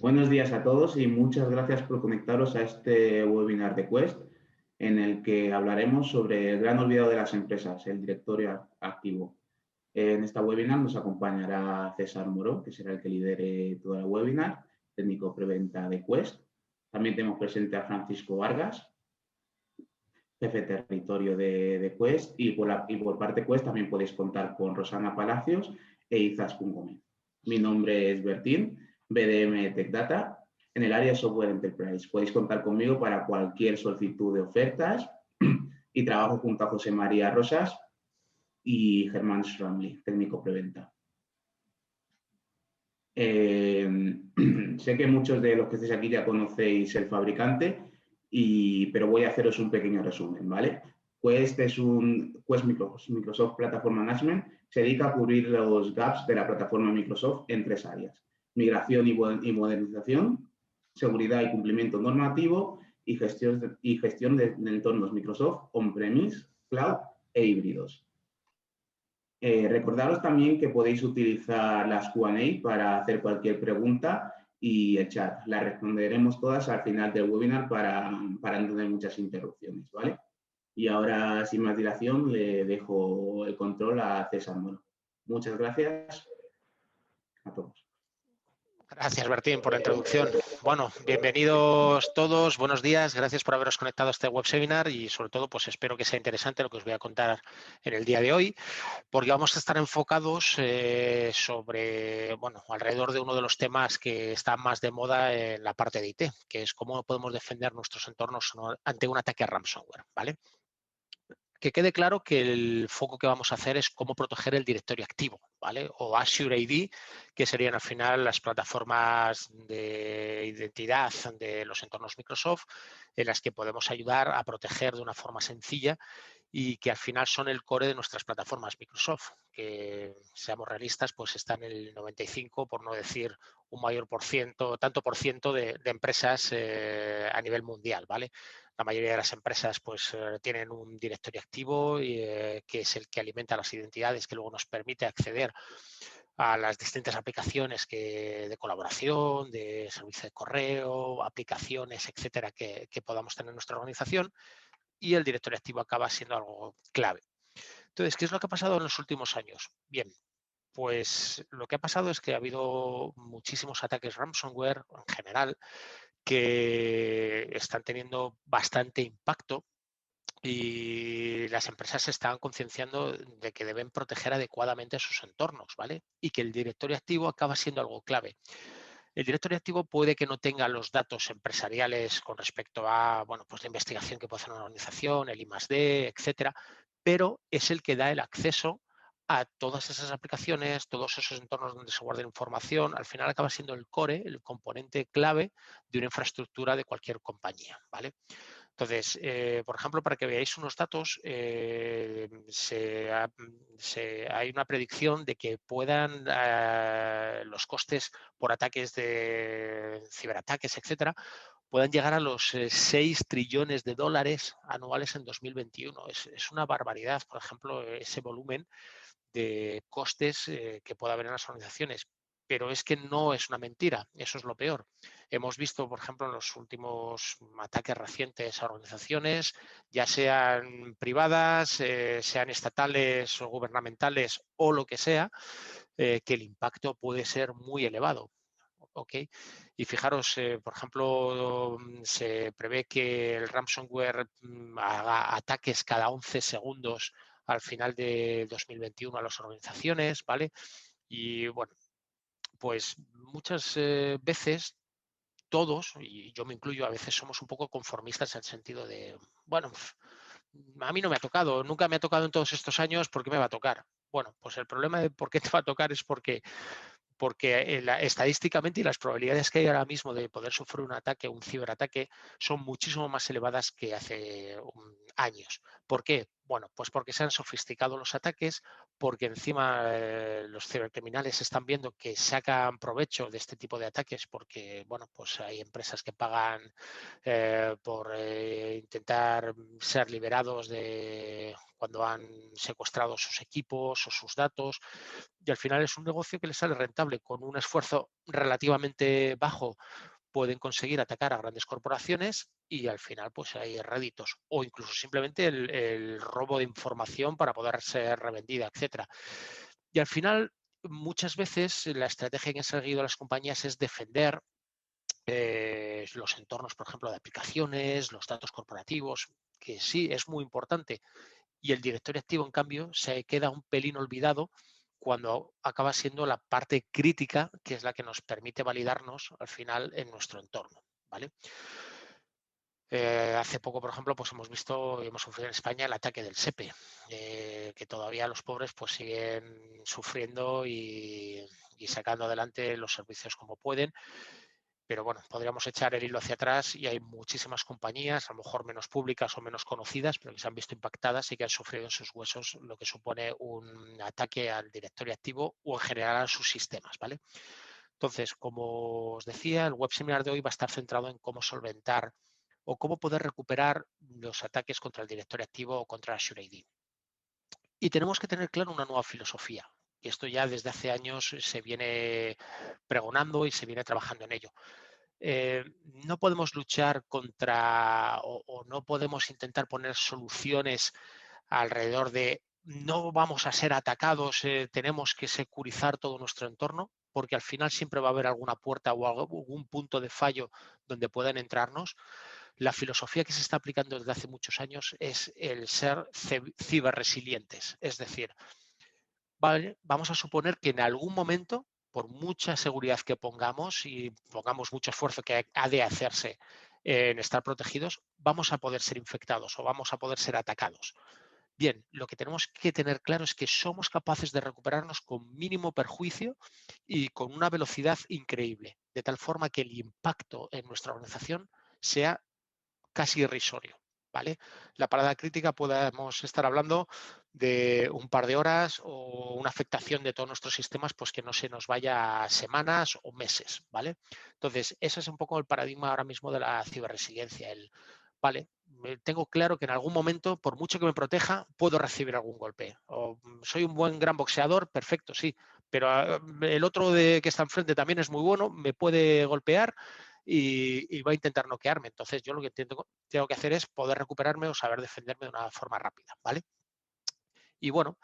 Buenos días a todos y muchas gracias por conectaros a este webinar de Quest en el que hablaremos sobre el gran olvidado de las empresas, el directorio activo. En esta webinar nos acompañará César Moró, que será el que lidere toda la webinar, técnico preventa de Quest. También tenemos presente a Francisco Vargas, jefe de territorio de Quest, y por parte Quest también podéis contar con Rosana Palacios e Izaskun Gómez. Mi nombre es Bertín, BDM Tech Data, en el área de Software Enterprise. Podéis contar conmigo para cualquier solicitud de ofertas y trabajo junto a José María Rosas y Germán Schramli, técnico preventa. Sé que muchos de los que estáis aquí ya conocéis el fabricante, pero voy a haceros un pequeño resumen, ¿vale? Quest Microsoft Platform Management se dedica a cubrir los gaps de la plataforma Microsoft en tres áreas: migración y modernización, seguridad y cumplimiento normativo y gestión de entornos Microsoft on-premise, cloud e híbridos. Recordaros también que podéis utilizar las Q&A para hacer cualquier pregunta y el chat. Las responderemos todas al final del webinar para no tener muchas interrupciones, ¿vale? Y ahora, sin más dilación, le dejo el control a César Moro. Muchas gracias a todos. Gracias, Bertín, por la introducción. Bueno, bienvenidos todos, buenos días, gracias por haberos conectado a este web seminar y sobre todo pues espero que sea interesante lo que os voy a contar en el día de hoy, porque vamos a estar enfocados sobre, bueno, alrededor de uno de los temas que está más de moda en la parte de IT, que es cómo podemos defender nuestros entornos ante un ataque a ransomware, ¿vale? Que quede claro que el foco que vamos a hacer es cómo proteger el directorio activo, ¿vale? O Azure AD, que serían al final las plataformas de identidad de los entornos Microsoft, en las que podemos ayudar a proteger de una forma sencilla y que al final son el core de nuestras plataformas Microsoft, que seamos realistas, pues están en el 95, por no decir un mayor por ciento, tanto por ciento de empresas a nivel mundial, ¿vale? La mayoría de las empresas pues tienen un directorio activo que es el que alimenta las identidades, que luego nos permite acceder a las distintas aplicaciones de colaboración, de servicio de correo, aplicaciones, etcétera, que podamos tener en nuestra organización, y el directorio activo acaba siendo algo clave. Entonces, ¿qué es lo que ha pasado en los últimos años? Bien, pues lo que ha pasado es que ha habido muchísimos ataques ransomware en general que están teniendo bastante impacto y las empresas se están concienciando de que deben proteger adecuadamente sus entornos, ¿vale? Y que el directorio activo acaba siendo algo clave. El directorio activo puede que no tenga los datos empresariales con respecto a, bueno, pues la investigación que puede hacer una organización, el I+D, etcétera, pero es el que da el acceso a todas esas aplicaciones, todos esos entornos donde se guarda información. Al final acaba siendo el core, el componente clave de una infraestructura de cualquier compañía, ¿vale? Entonces, por ejemplo, para que veáis unos datos, hay una predicción de que puedan los costes por ataques de ciberataques, etcétera, puedan llegar a los 6 trillones de dólares anuales en 2021. Es una barbaridad, por ejemplo, ese volumen de costes que pueda haber en las organizaciones. Pero es que no es una mentira, eso es lo peor. Hemos visto, por ejemplo, en los últimos ataques recientes a organizaciones, ya sean privadas, sean estatales o gubernamentales o lo que sea, que el impacto puede ser muy elevado. ¿Okay? Y fijaros, por ejemplo, se prevé que el ransomware haga ataques cada 11 segundos al final de 2021 a las organizaciones, ¿vale? Y bueno, pues muchas veces todos, y yo me incluyo, a veces somos un poco conformistas en el sentido de, bueno, a mí no me ha tocado, nunca me ha tocado en todos estos años, ¿por qué me va a tocar? Bueno, pues el problema de por qué te va a tocar es porque estadísticamente y las probabilidades que hay ahora mismo de poder sufrir un ataque, un ciberataque, son muchísimo más elevadas que hace años. ¿Por qué? Bueno, pues porque se han sofisticado los ataques, porque encima los cibercriminales están viendo que sacan provecho de este tipo de ataques, porque bueno, pues hay empresas que pagan por intentar ser liberados de cuando han secuestrado sus equipos o sus datos, y al final es un negocio que les sale rentable con un esfuerzo relativamente bajo. Pueden conseguir atacar a grandes corporaciones y al final pues hay réditos o incluso simplemente el robo de información para poder ser revendida, etcétera. Y al final muchas veces la estrategia que han seguido las compañías es defender los entornos, por ejemplo, de aplicaciones, los datos corporativos, que sí es muy importante. Y el directorio activo, en cambio, se queda un pelín olvidado cuando acaba siendo la parte crítica, que es la que nos permite validarnos al final en nuestro entorno, ¿vale? Hace poco, por ejemplo, pues hemos visto y hemos sufrido en España el ataque del SEPE, que todavía los pobres pues siguen sufriendo y sacando adelante los servicios como pueden. Pero bueno, podríamos echar el hilo hacia atrás y hay muchísimas compañías, a lo mejor menos públicas o menos conocidas, pero que se han visto impactadas y que han sufrido en sus huesos lo que supone un ataque al directorio activo o en general a sus sistemas, ¿vale? Entonces, como os decía, el web seminar de hoy va a estar centrado en cómo solventar o cómo poder recuperar los ataques contra el directorio activo o contra Azure AD. Y tenemos que tener claro una nueva filosofía. Y esto ya desde hace años se viene pregonando y se viene trabajando en ello. No podemos luchar contra o no podemos intentar poner soluciones alrededor de no vamos a ser atacados, tenemos que securizar todo nuestro entorno, porque al final siempre va a haber alguna puerta o algún punto de fallo donde puedan entrarnos. La filosofía que se está aplicando desde hace muchos años es el ser ciberresilientes, es decir, vale, vamos a suponer que en algún momento, por mucha seguridad que pongamos y pongamos mucho esfuerzo que ha de hacerse en estar protegidos, vamos a poder ser infectados o vamos a poder ser atacados. Bien, lo que tenemos que tener claro es que somos capaces de recuperarnos con mínimo perjuicio y con una velocidad increíble, de tal forma que el impacto en nuestra organización sea casi irrisorio, ¿vale? La parada crítica podemos estar hablando de un par de horas o una afectación de todos nuestros sistemas, pues que no se nos vaya a semanas o meses, ¿vale? Entonces, ese es un poco el paradigma ahora mismo de la ciberresiliencia, vale, tengo claro que en algún momento, por mucho que me proteja, puedo recibir algún golpe. O soy un buen gran boxeador, perfecto, sí, pero el otro que está enfrente también es muy bueno, me puede golpear y va a intentar noquearme. Entonces, yo lo que tengo que hacer es poder recuperarme o saber defenderme de una forma rápida, ¿vale? Y bueno,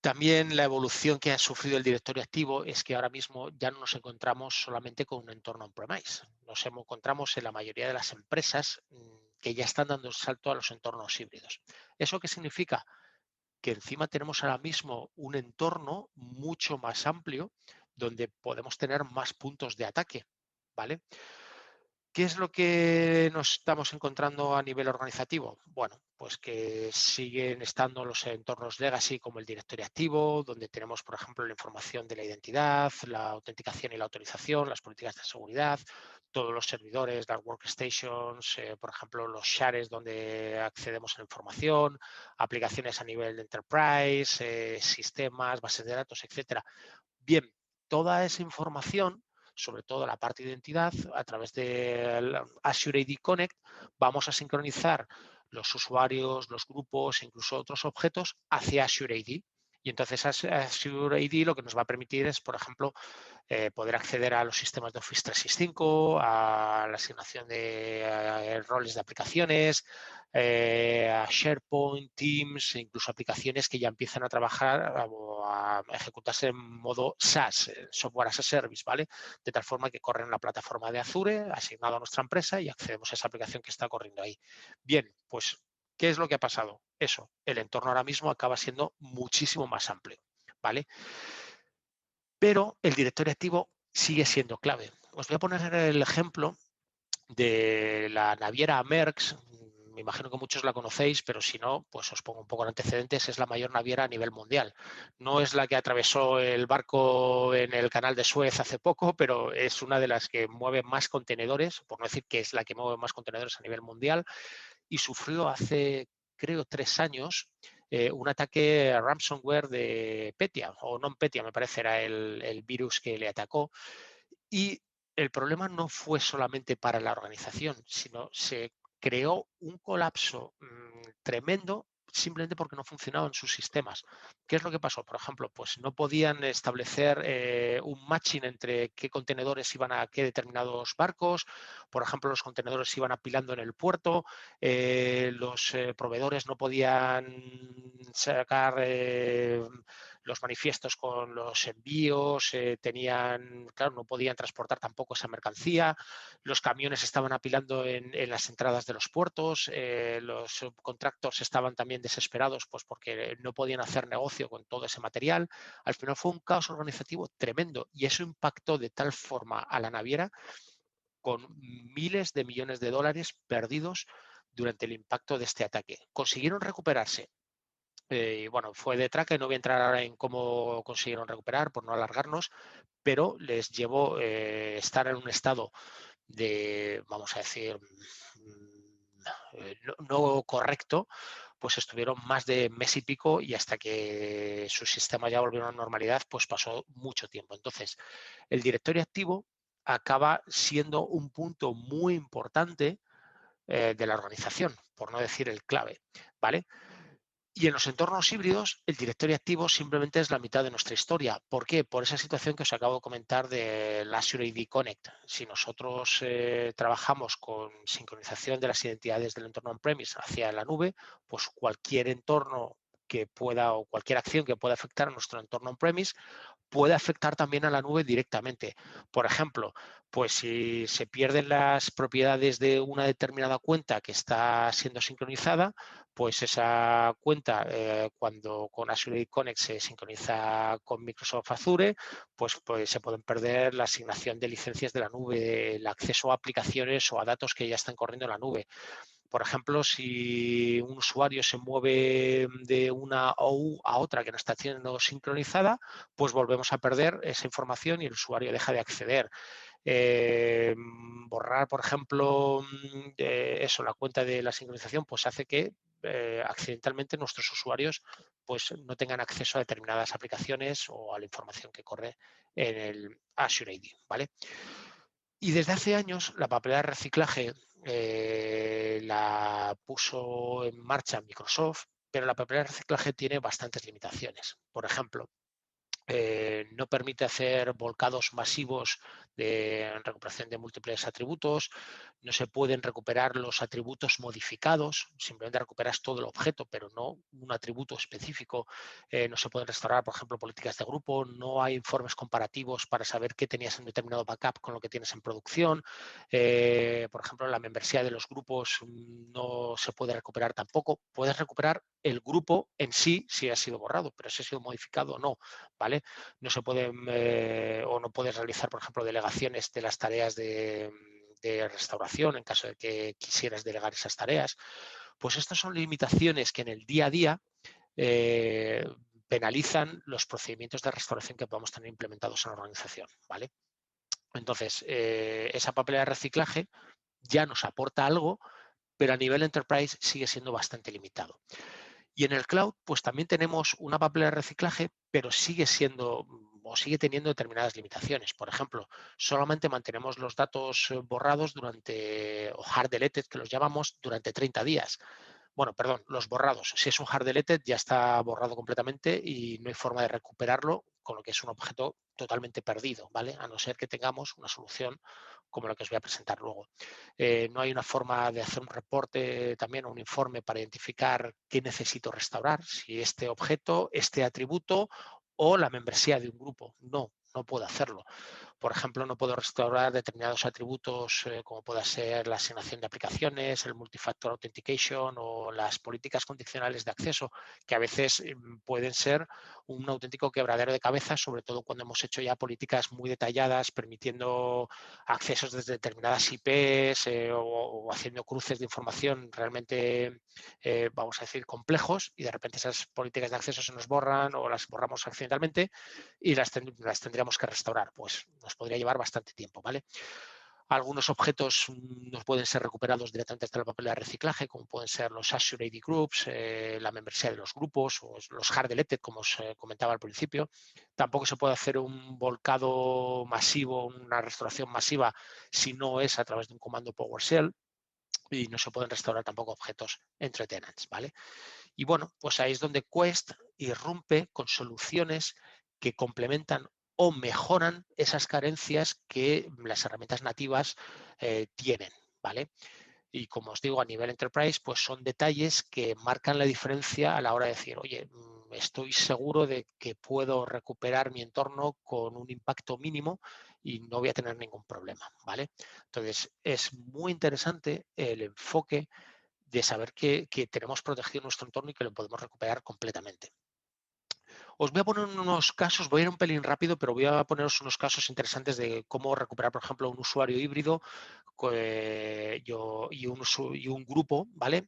también la evolución que ha sufrido el directorio activo es que ahora mismo ya no nos encontramos solamente con un entorno on-premise. Nos encontramos en la mayoría de las empresas que ya están dando el salto a los entornos híbridos. ¿Eso qué significa? Que encima tenemos ahora mismo un entorno mucho más amplio donde podemos tener más puntos de ataque, ¿vale? ¿Qué es lo que nos estamos encontrando a nivel organizativo? Bueno, pues que siguen estando los entornos legacy como el directorio activo, donde tenemos, por ejemplo, la información de la identidad, la autenticación y la autorización, las políticas de seguridad, todos los servidores, las workstations, por ejemplo, los shares donde accedemos a la información, aplicaciones a nivel de enterprise, sistemas, bases de datos, etcétera. Bien, toda esa información, sobre todo la parte de identidad, a través de Azure AD Connect, vamos a sincronizar los usuarios, los grupos, incluso otros objetos hacia Azure AD. Y entonces Azure AD lo que nos va a permitir es, por ejemplo, poder acceder a los sistemas de Office 365, a la asignación de roles de aplicaciones, a SharePoint, Teams, e incluso aplicaciones que ya empiezan a trabajar o a ejecutarse en modo SaaS, Software as a Service, ¿vale? De tal forma que corren en la plataforma de Azure, asignado a nuestra empresa y accedemos a esa aplicación que está corriendo ahí. Bien, pues, ¿qué es lo que ha pasado? Eso, el entorno ahora mismo acaba siendo muchísimo más amplio, ¿vale? Pero el directorio activo sigue siendo clave. Os voy a poner el ejemplo de la naviera Maersk. Me imagino que muchos la conocéis, pero si no, pues os pongo un poco en antecedentes. Es la mayor naviera a nivel mundial. No es la que atravesó el barco en el canal de Suez hace poco, pero es una de las que mueve más contenedores, por no decir que es la que mueve más contenedores a nivel mundial. Y sufrió hace creo, 3 años, un ataque ransomware de Petya, o NotPetya, me parece, era el virus que le atacó. Y el problema no fue solamente para la organización, sino se creó un colapso tremendo simplemente porque no funcionaban sus sistemas. ¿Qué es lo que pasó? Por ejemplo, pues no podían establecer un matching entre qué contenedores iban a qué determinados barcos. Por ejemplo, los contenedores se iban apilando en el puerto, los proveedores no podían sacar los manifiestos con los envíos, claro, no podían transportar tampoco esa mercancía, los camiones estaban apilando en las entradas de los puertos, los subcontractors estaban también desesperados pues porque no podían hacer negocio con todo ese material. Al final fue un caos organizativo tremendo y eso impactó de tal forma a la naviera con miles de millones de dólares perdidos durante el impacto de este ataque. Consiguieron recuperarse. Y bueno, fue de traque, no voy a entrar ahora en cómo consiguieron recuperar por no alargarnos, pero les llevó estar en un estado de, vamos a decir, no correcto, pues estuvieron más de mes y pico y hasta que su sistema ya volvió a la normalidad, pues pasó mucho tiempo. Entonces, el directorio activo acaba siendo un punto muy importante de la organización, por no decir el clave, ¿vale? Y en los entornos híbridos, el directorio activo simplemente es la mitad de nuestra historia. ¿Por qué? Por esa situación que os acabo de comentar del Azure AD Connect. Si nosotros trabajamos con sincronización de las identidades del entorno on-premise hacia la nube, pues cualquier entorno que pueda o cualquier acción que pueda afectar a nuestro entorno on-premise puede afectar también a la nube directamente. Por ejemplo, pues si se pierden las propiedades de una determinada cuenta que está siendo sincronizada, pues esa cuenta, cuando con Azure Connect se sincroniza con Microsoft Azure, pues se pueden perder la asignación de licencias de la nube, el acceso a aplicaciones o a datos que ya están corriendo en la nube. Por ejemplo, si un usuario se mueve de una OU a otra que no está siendo sincronizada, pues volvemos a perder esa información y el usuario deja de acceder. Borrar, por ejemplo, la cuenta de la sincronización, pues hace que accidentalmente nuestros usuarios pues no tengan acceso a determinadas aplicaciones o a la información que corre en el Azure AD, ¿vale? Y desde hace años la papelera de reciclaje la puso en marcha Microsoft, pero la papelera de reciclaje tiene bastantes limitaciones. Por ejemplo, no permite hacer volcados masivos de recuperación de múltiples atributos, no se pueden recuperar los atributos modificados, simplemente recuperas todo el objeto, pero no un atributo específico, no se pueden restaurar, por ejemplo, políticas de grupo, no hay informes comparativos para saber qué tenías en determinado backup con lo que tienes en producción, por ejemplo, la membresía de los grupos no se puede recuperar tampoco, puedes recuperar el grupo en sí si ha sido borrado, pero si ha sido modificado o no, ¿vale? No se pueden o no puedes realizar, por ejemplo, delegaciones de las tareas de restauración en caso de que quisieras delegar esas tareas. Pues estas son limitaciones que en el día a día penalizan los procedimientos de restauración que podamos tener implementados en la organización, ¿vale? Entonces, esa papelera de reciclaje ya nos aporta algo, pero a nivel enterprise sigue siendo bastante limitado. Y en el cloud, pues también tenemos una papelera de reciclaje, pero sigue siendo o sigue teniendo determinadas limitaciones. Por ejemplo, solamente mantenemos los datos borrados durante, o hard deleted, que los llamamos, durante 30 días. Bueno, perdón, los borrados. Si es un hard deleted, ya está borrado completamente y no hay forma de recuperarlo, con lo que es un objeto totalmente perdido, ¿vale? A no ser que tengamos una solución como la que os voy a presentar luego. No hay una forma de hacer un reporte también o un informe para identificar qué necesito restaurar, si este objeto, este atributo o la membresía de un grupo. No puedo hacerlo. Por ejemplo, no puedo restaurar determinados atributos como pueda ser la asignación de aplicaciones, el multifactor authentication o las políticas condicionales de acceso, que a veces pueden ser un auténtico quebradero de cabeza, sobre todo cuando hemos hecho ya políticas muy detalladas permitiendo accesos desde determinadas IPs o haciendo cruces de información realmente, vamos a decir, complejos y de repente esas políticas de acceso se nos borran o las borramos accidentalmente y las tendríamos que restaurar. Pues nos podría llevar bastante tiempo, ¿vale? Algunos objetos nos pueden ser recuperados directamente desde la papelera de reciclaje, como pueden ser los Azure AD Groups, la membresía de los grupos o los hard deleted, como os comentaba al principio. Tampoco se puede hacer un volcado masivo, una restauración masiva, si no es a través de un comando PowerShell. Y no se pueden restaurar tampoco objetos entre tenants, ¿vale? Y bueno, pues ahí es donde Quest irrumpe con soluciones que complementan o mejoran esas carencias que las herramientas nativas tienen, ¿vale? Y como os digo, a nivel enterprise, pues son detalles que marcan la diferencia a la hora de decir, oye, estoy seguro de que puedo recuperar mi entorno con un impacto mínimo y no voy a tener ningún problema, ¿vale? Entonces, es muy interesante el enfoque de saber que tenemos protegido nuestro entorno y que lo podemos recuperar completamente. Os voy a poner unos casos, voy a ir un pelín rápido, pero voy a poneros unos casos interesantes de cómo recuperar, por ejemplo, un usuario híbrido y un grupo, ¿vale?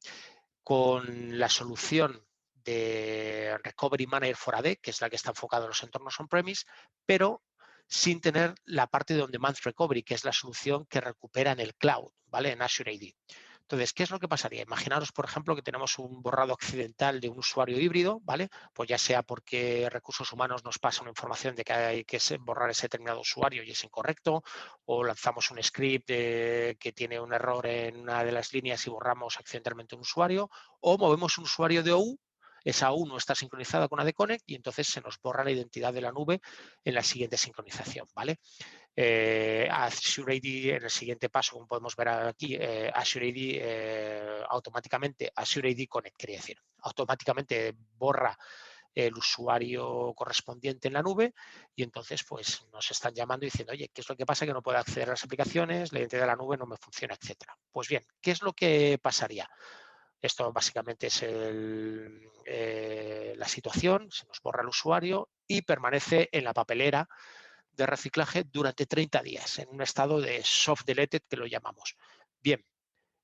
Con la solución de Recovery Manager for AD, que es la que está enfocada en los entornos on-premise, pero sin tener la parte de On-Demand Recovery, que es la solución que recupera en el cloud, ¿vale? En Azure AD. Entonces, ¿qué es lo que pasaría? Imaginaros, por ejemplo, que tenemos un borrado accidental de un usuario híbrido, ¿vale? Pues ya sea porque recursos humanos nos pasa una información de que hay que borrar ese determinado usuario y es incorrecto, o lanzamos un script que tiene un error en una de las líneas y borramos accidentalmente un usuario, o movemos un usuario de OU, esa OU no está sincronizada con AD Connect y entonces se nos borra la identidad de la nube en la siguiente sincronización, ¿vale? Azure AD en el siguiente paso, como podemos ver aquí, Azure AD automáticamente, Azure AD Connect, quería decir, automáticamente borra el usuario correspondiente en la nube y entonces pues nos están llamando y diciendo, oye, ¿qué es lo que pasa? Que no puedo acceder a las aplicaciones, la identidad de la nube no me funciona, etcétera. Pues bien, ¿qué es lo que pasaría? Esto básicamente es la situación, se nos borra el usuario y permanece en la papelera de reciclaje durante 30 días, en un estado de soft deleted que lo llamamos. Bien,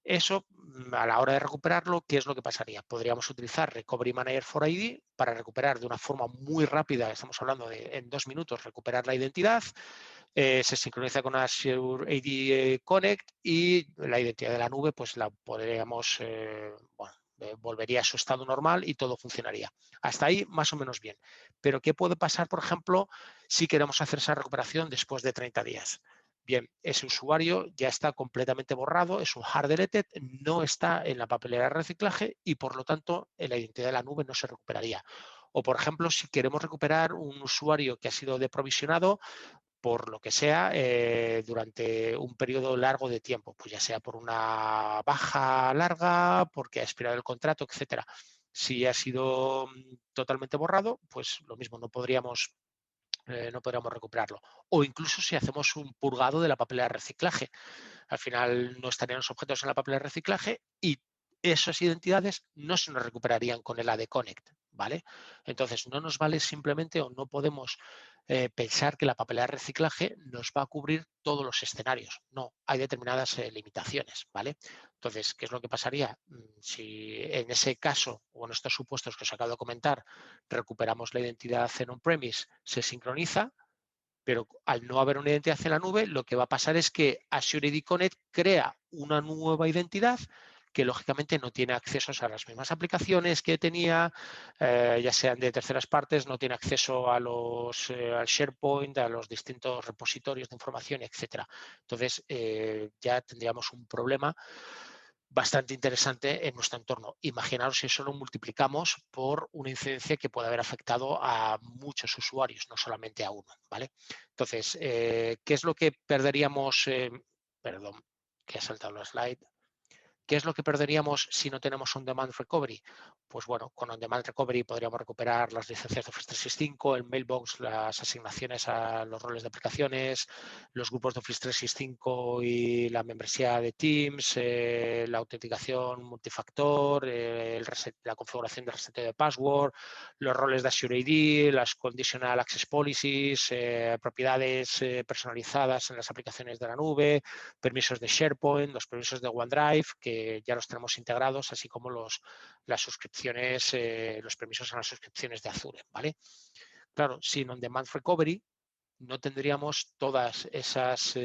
eso a la hora de recuperarlo, ¿qué es lo que pasaría? Podríamos utilizar Recovery Manager for ID para recuperar de una forma muy rápida, estamos hablando de en 2 minutos recuperar la identidad, se sincroniza con Azure AD Connect y la identidad de la nube pues la podríamos, volvería a su estado normal y todo funcionaría. Hasta ahí más o menos bien. Pero ¿qué puede pasar, por ejemplo, si queremos hacer esa recuperación después de 30 días? Bien, ese usuario ya está completamente borrado, es un hard deleted, no está en la papelera de reciclaje y por lo tanto la identidad de la nube no se recuperaría. O por ejemplo, si queremos recuperar un usuario que ha sido deprovisionado, por lo que sea, durante un periodo largo de tiempo, pues ya sea por una baja larga, porque ha expirado el contrato, etcétera. Si ha sido totalmente borrado, pues lo mismo, no podríamos recuperarlo. O incluso si hacemos un purgado de la papelera de reciclaje. Al final no estarían los objetos en la papelera de reciclaje y esas identidades no se nos recuperarían con el AD Connect, ¿vale? Entonces, no nos vale simplemente o no podemos pensar que la papelera de reciclaje nos va a cubrir todos los escenarios. No, hay determinadas limitaciones, ¿vale? Entonces, ¿qué es lo que pasaría? Si en ese caso o en estos supuestos que os acabo de comentar recuperamos la identidad en on-premise, se sincroniza, pero al no haber una identidad en la nube, lo que va a pasar es que Azure AD Connect crea una nueva identidad que lógicamente no tiene acceso a las mismas aplicaciones que tenía, ya sean de terceras partes, no tiene acceso a al SharePoint, a los distintos repositorios de información, etcétera. Entonces, ya tendríamos un problema bastante interesante en nuestro entorno. Imaginaros si eso lo multiplicamos por una incidencia que puede haber afectado a muchos usuarios, no solamente a uno, ¿vale? Entonces, ¿qué es lo que perderíamos? Perdón, que ha saltado la slide. ¿Qué es lo que perderíamos si no tenemos On-Demand Recovery? Pues bueno, con On-Demand Recovery podríamos recuperar las licencias de Office 365, el Mailbox, las asignaciones a los roles de aplicaciones, los grupos de Office 365 y la membresía de Teams, la autenticación multifactor, la configuración de reseteo de password, los roles de Azure AD, las Conditional Access Policies, propiedades personalizadas en las aplicaciones de la nube, permisos de SharePoint, los permisos de OneDrive, que ya los tenemos integrados, así como las suscripciones, los permisos a las suscripciones de Azure, ¿vale? Claro, sin On-Demand Recovery no tendríamos todas esas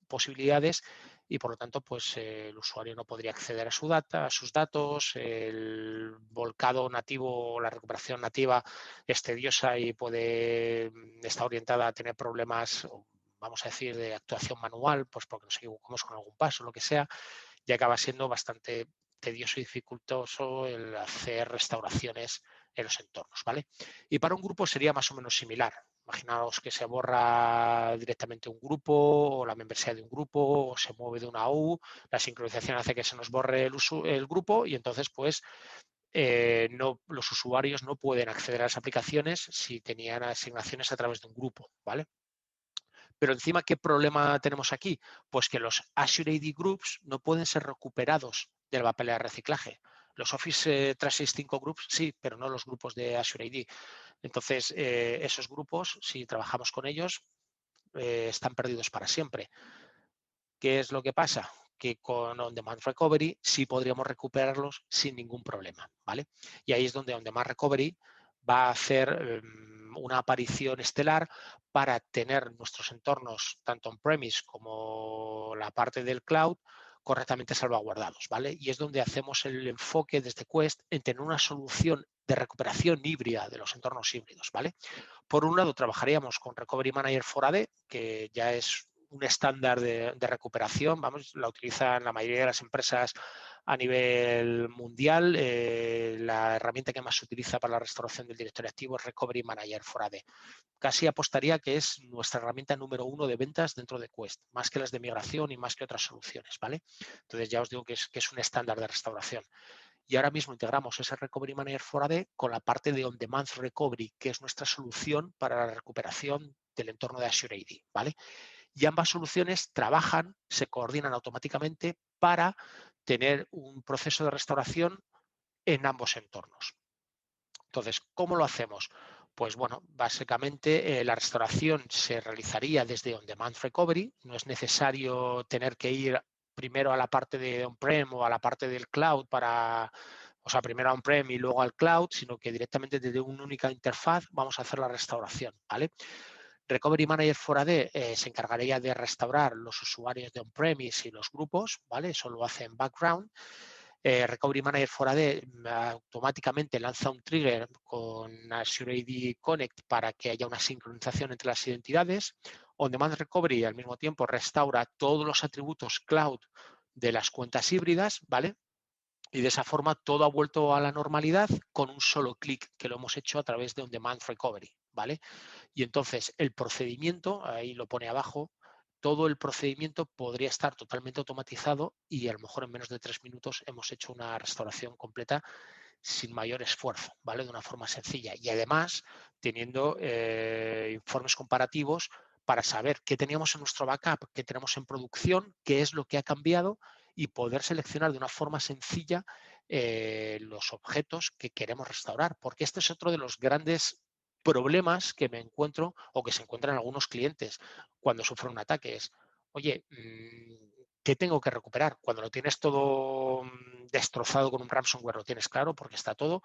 posibilidades y por lo tanto pues el usuario no podría acceder a sus datos, el volcado nativo, la recuperación nativa es tediosa y está orientada a tener problemas, vamos a decir, de actuación manual, pues porque nos equivocamos con algún paso, lo que sea, y acaba siendo bastante tedioso y dificultoso el hacer restauraciones en los entornos, ¿vale? Y para un grupo sería más o menos similar. Imaginaos que se borra directamente un grupo o la membresía de un grupo o se mueve de una U, la sincronización hace que se nos borre el grupo y entonces pues los usuarios no pueden acceder a las aplicaciones si tenían asignaciones a través de un grupo, ¿vale? Pero encima, ¿qué problema tenemos aquí? Pues que los Azure AD Groups no pueden ser recuperados del papel de reciclaje. Los Office 365 Groups sí, pero no los grupos de Azure AD. Entonces, esos grupos, si trabajamos con ellos, están perdidos para siempre. ¿Qué es lo que pasa? Que con On Demand Recovery sí podríamos recuperarlos sin ningún problema, ¿vale? Y ahí es donde On Demand Recovery va a hacer una aparición estelar para tener nuestros entornos, tanto on-premise como la parte del cloud, correctamente salvaguardados, ¿vale? Y es donde hacemos el enfoque desde Quest en tener una solución de recuperación híbrida de los entornos híbridos, ¿vale? Por un lado, trabajaríamos con Recovery Manager for AD, que ya es un estándar de recuperación, vamos, la utilizan la mayoría de las empresas a nivel mundial. La herramienta que más se utiliza para la restauración del directorio activo es Recovery Manager for AD. Casi apostaría que es nuestra herramienta número 1 de ventas dentro de Quest, más que las de migración y más que otras soluciones, ¿vale? Entonces ya os digo que es un estándar de restauración. Y ahora mismo integramos ese Recovery Manager for AD con la parte de On Demand Recovery, que es nuestra solución para la recuperación del entorno de Azure AD, ¿vale? Y ambas soluciones trabajan, se coordinan automáticamente para tener un proceso de restauración en ambos entornos. Entonces, ¿cómo lo hacemos? Pues bueno, básicamente la restauración se realizaría desde On Demand Recovery. No es necesario tener que ir primero a la parte de on-prem o a la parte del cloud o sea, primero a on-prem y luego al cloud, sino que directamente desde una única interfaz vamos a hacer la restauración, ¿vale? Recovery Manager for AD se encargaría de restaurar los usuarios de on-premise y los grupos, ¿vale? Eso lo hace en background. Recovery Manager for AD automáticamente lanza un trigger con Azure AD Connect para que haya una sincronización entre las identidades. On Demand Recovery al mismo tiempo restaura todos los atributos cloud de las cuentas híbridas, ¿vale? Y de esa forma todo ha vuelto a la normalidad con un solo clic que lo hemos hecho a través de On Demand Recovery, ¿vale? Y entonces el procedimiento, ahí lo pone abajo, todo el procedimiento podría estar totalmente automatizado y a lo mejor en menos de 3 minutos hemos hecho una restauración completa sin mayor esfuerzo, ¿vale? De una forma sencilla. Y además teniendo informes comparativos para saber qué teníamos en nuestro backup, qué tenemos en producción, qué es lo que ha cambiado y poder seleccionar de una forma sencilla los objetos que queremos restaurar. Porque este es otro de los grandes problemas que me encuentro o que se encuentran algunos clientes cuando sufren un ataque. Es, oye, ¿qué tengo que recuperar? Cuando lo tienes todo destrozado con un ransomware, lo tienes claro porque está todo,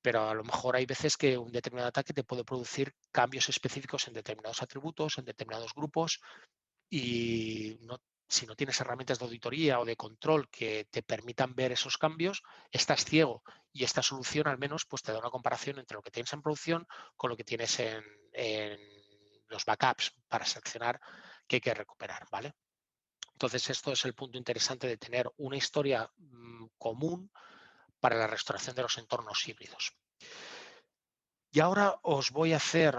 pero a lo mejor hay veces que un determinado ataque te puede producir cambios específicos en determinados atributos, en determinados grupos y si no tienes herramientas de auditoría o de control que te permitan ver esos cambios, estás ciego y esta solución al menos pues te da una comparación entre lo que tienes en producción con lo que tienes en los backups para seleccionar qué hay que recuperar, ¿vale? Entonces, esto es el punto interesante de tener una historia común para la restauración de los entornos híbridos. Y ahora os voy a hacer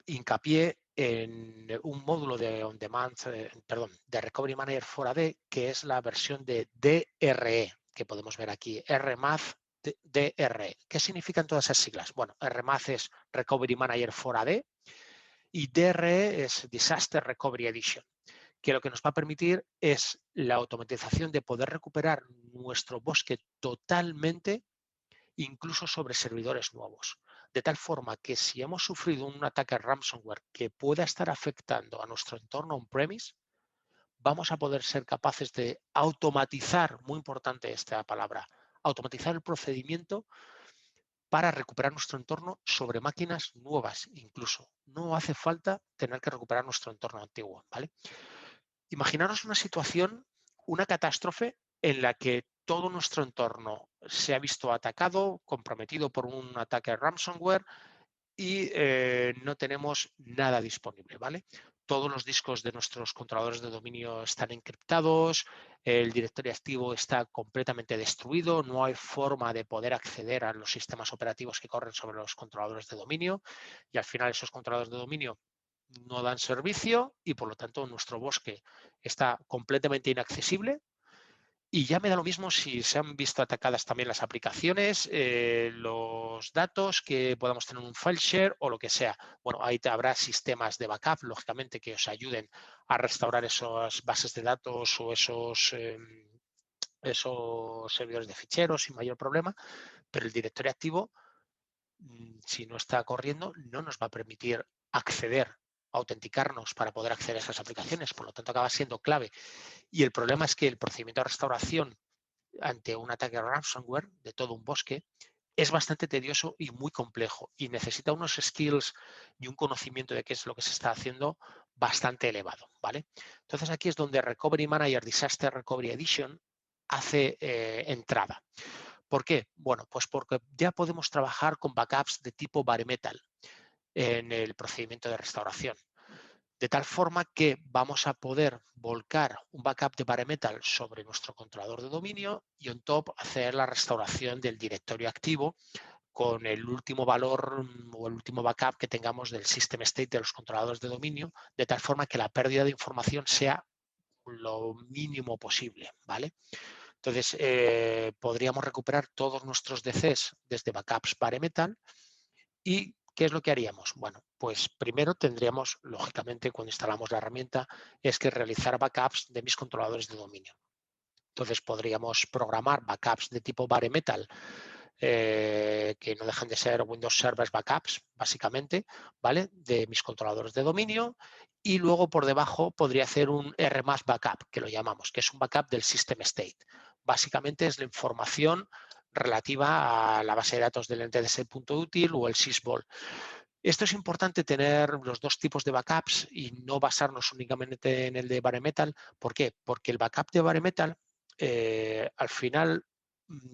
hincapié en un módulo de On Demand, de Recovery Manager for AD, que es la versión de DRE, que podemos ver aquí, RMAF DRE. ¿Qué significan todas esas siglas? Bueno, RMAF es Recovery Manager for AD y DRE es Disaster Recovery Edition, que lo que nos va a permitir es la automatización de poder recuperar nuestro bosque totalmente, incluso sobre servidores nuevos. De tal forma que si hemos sufrido un ataque ransomware que pueda estar afectando a nuestro entorno on-premise, vamos a poder ser capaces de automatizar, muy importante esta palabra, automatizar el procedimiento para recuperar nuestro entorno sobre máquinas nuevas incluso. No hace falta tener que recuperar nuestro entorno antiguo, ¿vale? Imaginaros una situación, una catástrofe en la que todo nuestro entorno se ha visto atacado, comprometido por un ataque ransomware y no tenemos nada disponible, ¿vale? Todos los discos de nuestros controladores de dominio están encriptados, el directorio activo está completamente destruido, no hay forma de poder acceder a los sistemas operativos que corren sobre los controladores de dominio y al final esos controladores de dominio no dan servicio y por lo tanto nuestro bosque está completamente inaccesible. Y ya me da lo mismo si se han visto atacadas también las aplicaciones, los datos que podamos tener en un file share o lo que sea. Bueno, ahí habrá sistemas de backup, lógicamente, que os ayuden a restaurar esas bases de datos o esos servidores de ficheros sin mayor problema, pero el directorio activo, si no está corriendo, no nos va a permitir acceder, autenticarnos para poder acceder a esas aplicaciones. Por lo tanto, acaba siendo clave. Y el problema es que el procedimiento de restauración ante un ataque ransomware de todo un bosque es bastante tedioso y muy complejo y necesita unos skills y un conocimiento de qué es lo que se está haciendo bastante elevado, ¿vale? Entonces aquí es donde Recovery Manager Disaster Recovery Edition hace entrada. ¿Por qué? Bueno, pues porque ya podemos trabajar con backups de tipo bare metal en el procedimiento de restauración. De tal forma que vamos a poder volcar un backup de bare metal sobre nuestro controlador de dominio y on top hacer la restauración del directorio activo con el último valor o el último backup que tengamos del system state de los controladores de dominio, de tal forma que la pérdida de información sea lo mínimo posible, ¿vale? Entonces, podríamos recuperar todos nuestros DCs desde backups bare metal. ¿Y qué es lo que haríamos? Bueno, pues primero tendríamos, lógicamente, cuando instalamos la herramienta, es que realizar backups de mis controladores de dominio. Entonces podríamos programar backups de tipo bare metal, que no dejan de ser Windows Server Backups, básicamente, ¿vale? De mis controladores de dominio. Y luego por debajo podría hacer un R+ backup, que lo llamamos, que es un backup del system state. Básicamente es la información relativa a la base de datos del NTDS.util o el sysvol. Esto es importante tener los dos tipos de backups y no basarnos únicamente en el de bare metal. ¿Por qué? Porque el backup de bare metal, al final,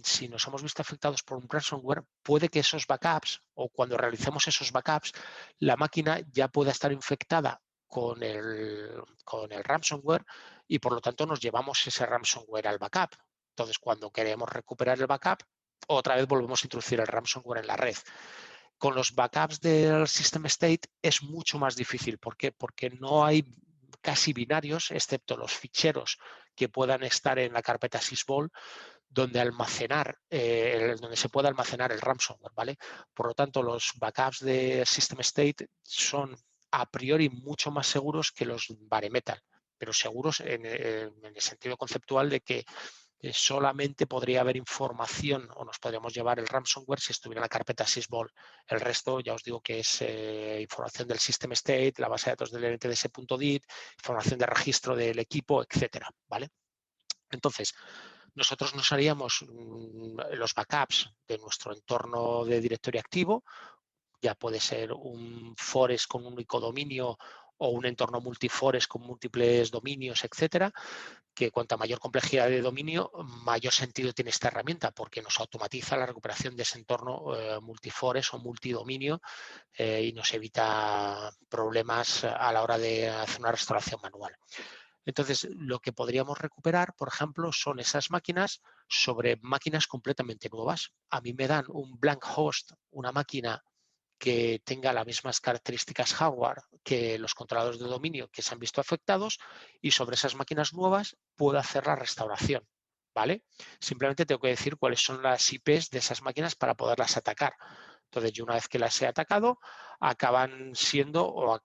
si nos hemos visto afectados por un ransomware, puede que esos backups o cuando realicemos esos backups, la máquina ya pueda estar infectada con el ransomware y por lo tanto nos llevamos ese ransomware al backup. Entonces, cuando queremos recuperar el backup, otra vez volvemos a introducir el ransomware en la red. Con los backups del System State es mucho más difícil. ¿Por qué? Porque no hay casi binarios, excepto los ficheros que puedan estar en la carpeta sysvol, donde donde se pueda almacenar el ransomware, ¿vale? Por lo tanto, los backups de System State son a priori mucho más seguros que los bare metal, pero seguros en el sentido conceptual de que solamente podría haber información o nos podríamos llevar el ransomware si estuviera en la carpeta sysvol. El resto, ya os digo que es información del system state, la base de datos del NTDS.dit, información de registro del equipo, etcétera, ¿vale? Entonces, nosotros nos haríamos los backups de nuestro entorno de directorio activo, ya puede ser un forest con un único dominio o un entorno multiforest con múltiples dominios, etcétera, que cuanta mayor complejidad de dominio, mayor sentido tiene esta herramienta, porque nos automatiza la recuperación de ese entorno multiforest o multidominio y nos evita problemas a la hora de hacer una restauración manual. Entonces, lo que podríamos recuperar, por ejemplo, son esas máquinas sobre máquinas completamente nuevas. A mí me dan un blank host, una máquina que tenga las mismas características hardware que los controladores de dominio que se han visto afectados y sobre esas máquinas nuevas puedo hacer la restauración, ¿vale? Simplemente tengo que decir cuáles son las IPs de esas máquinas para poderlas atacar. Entonces, yo una vez que las he atacado, acaban siendo o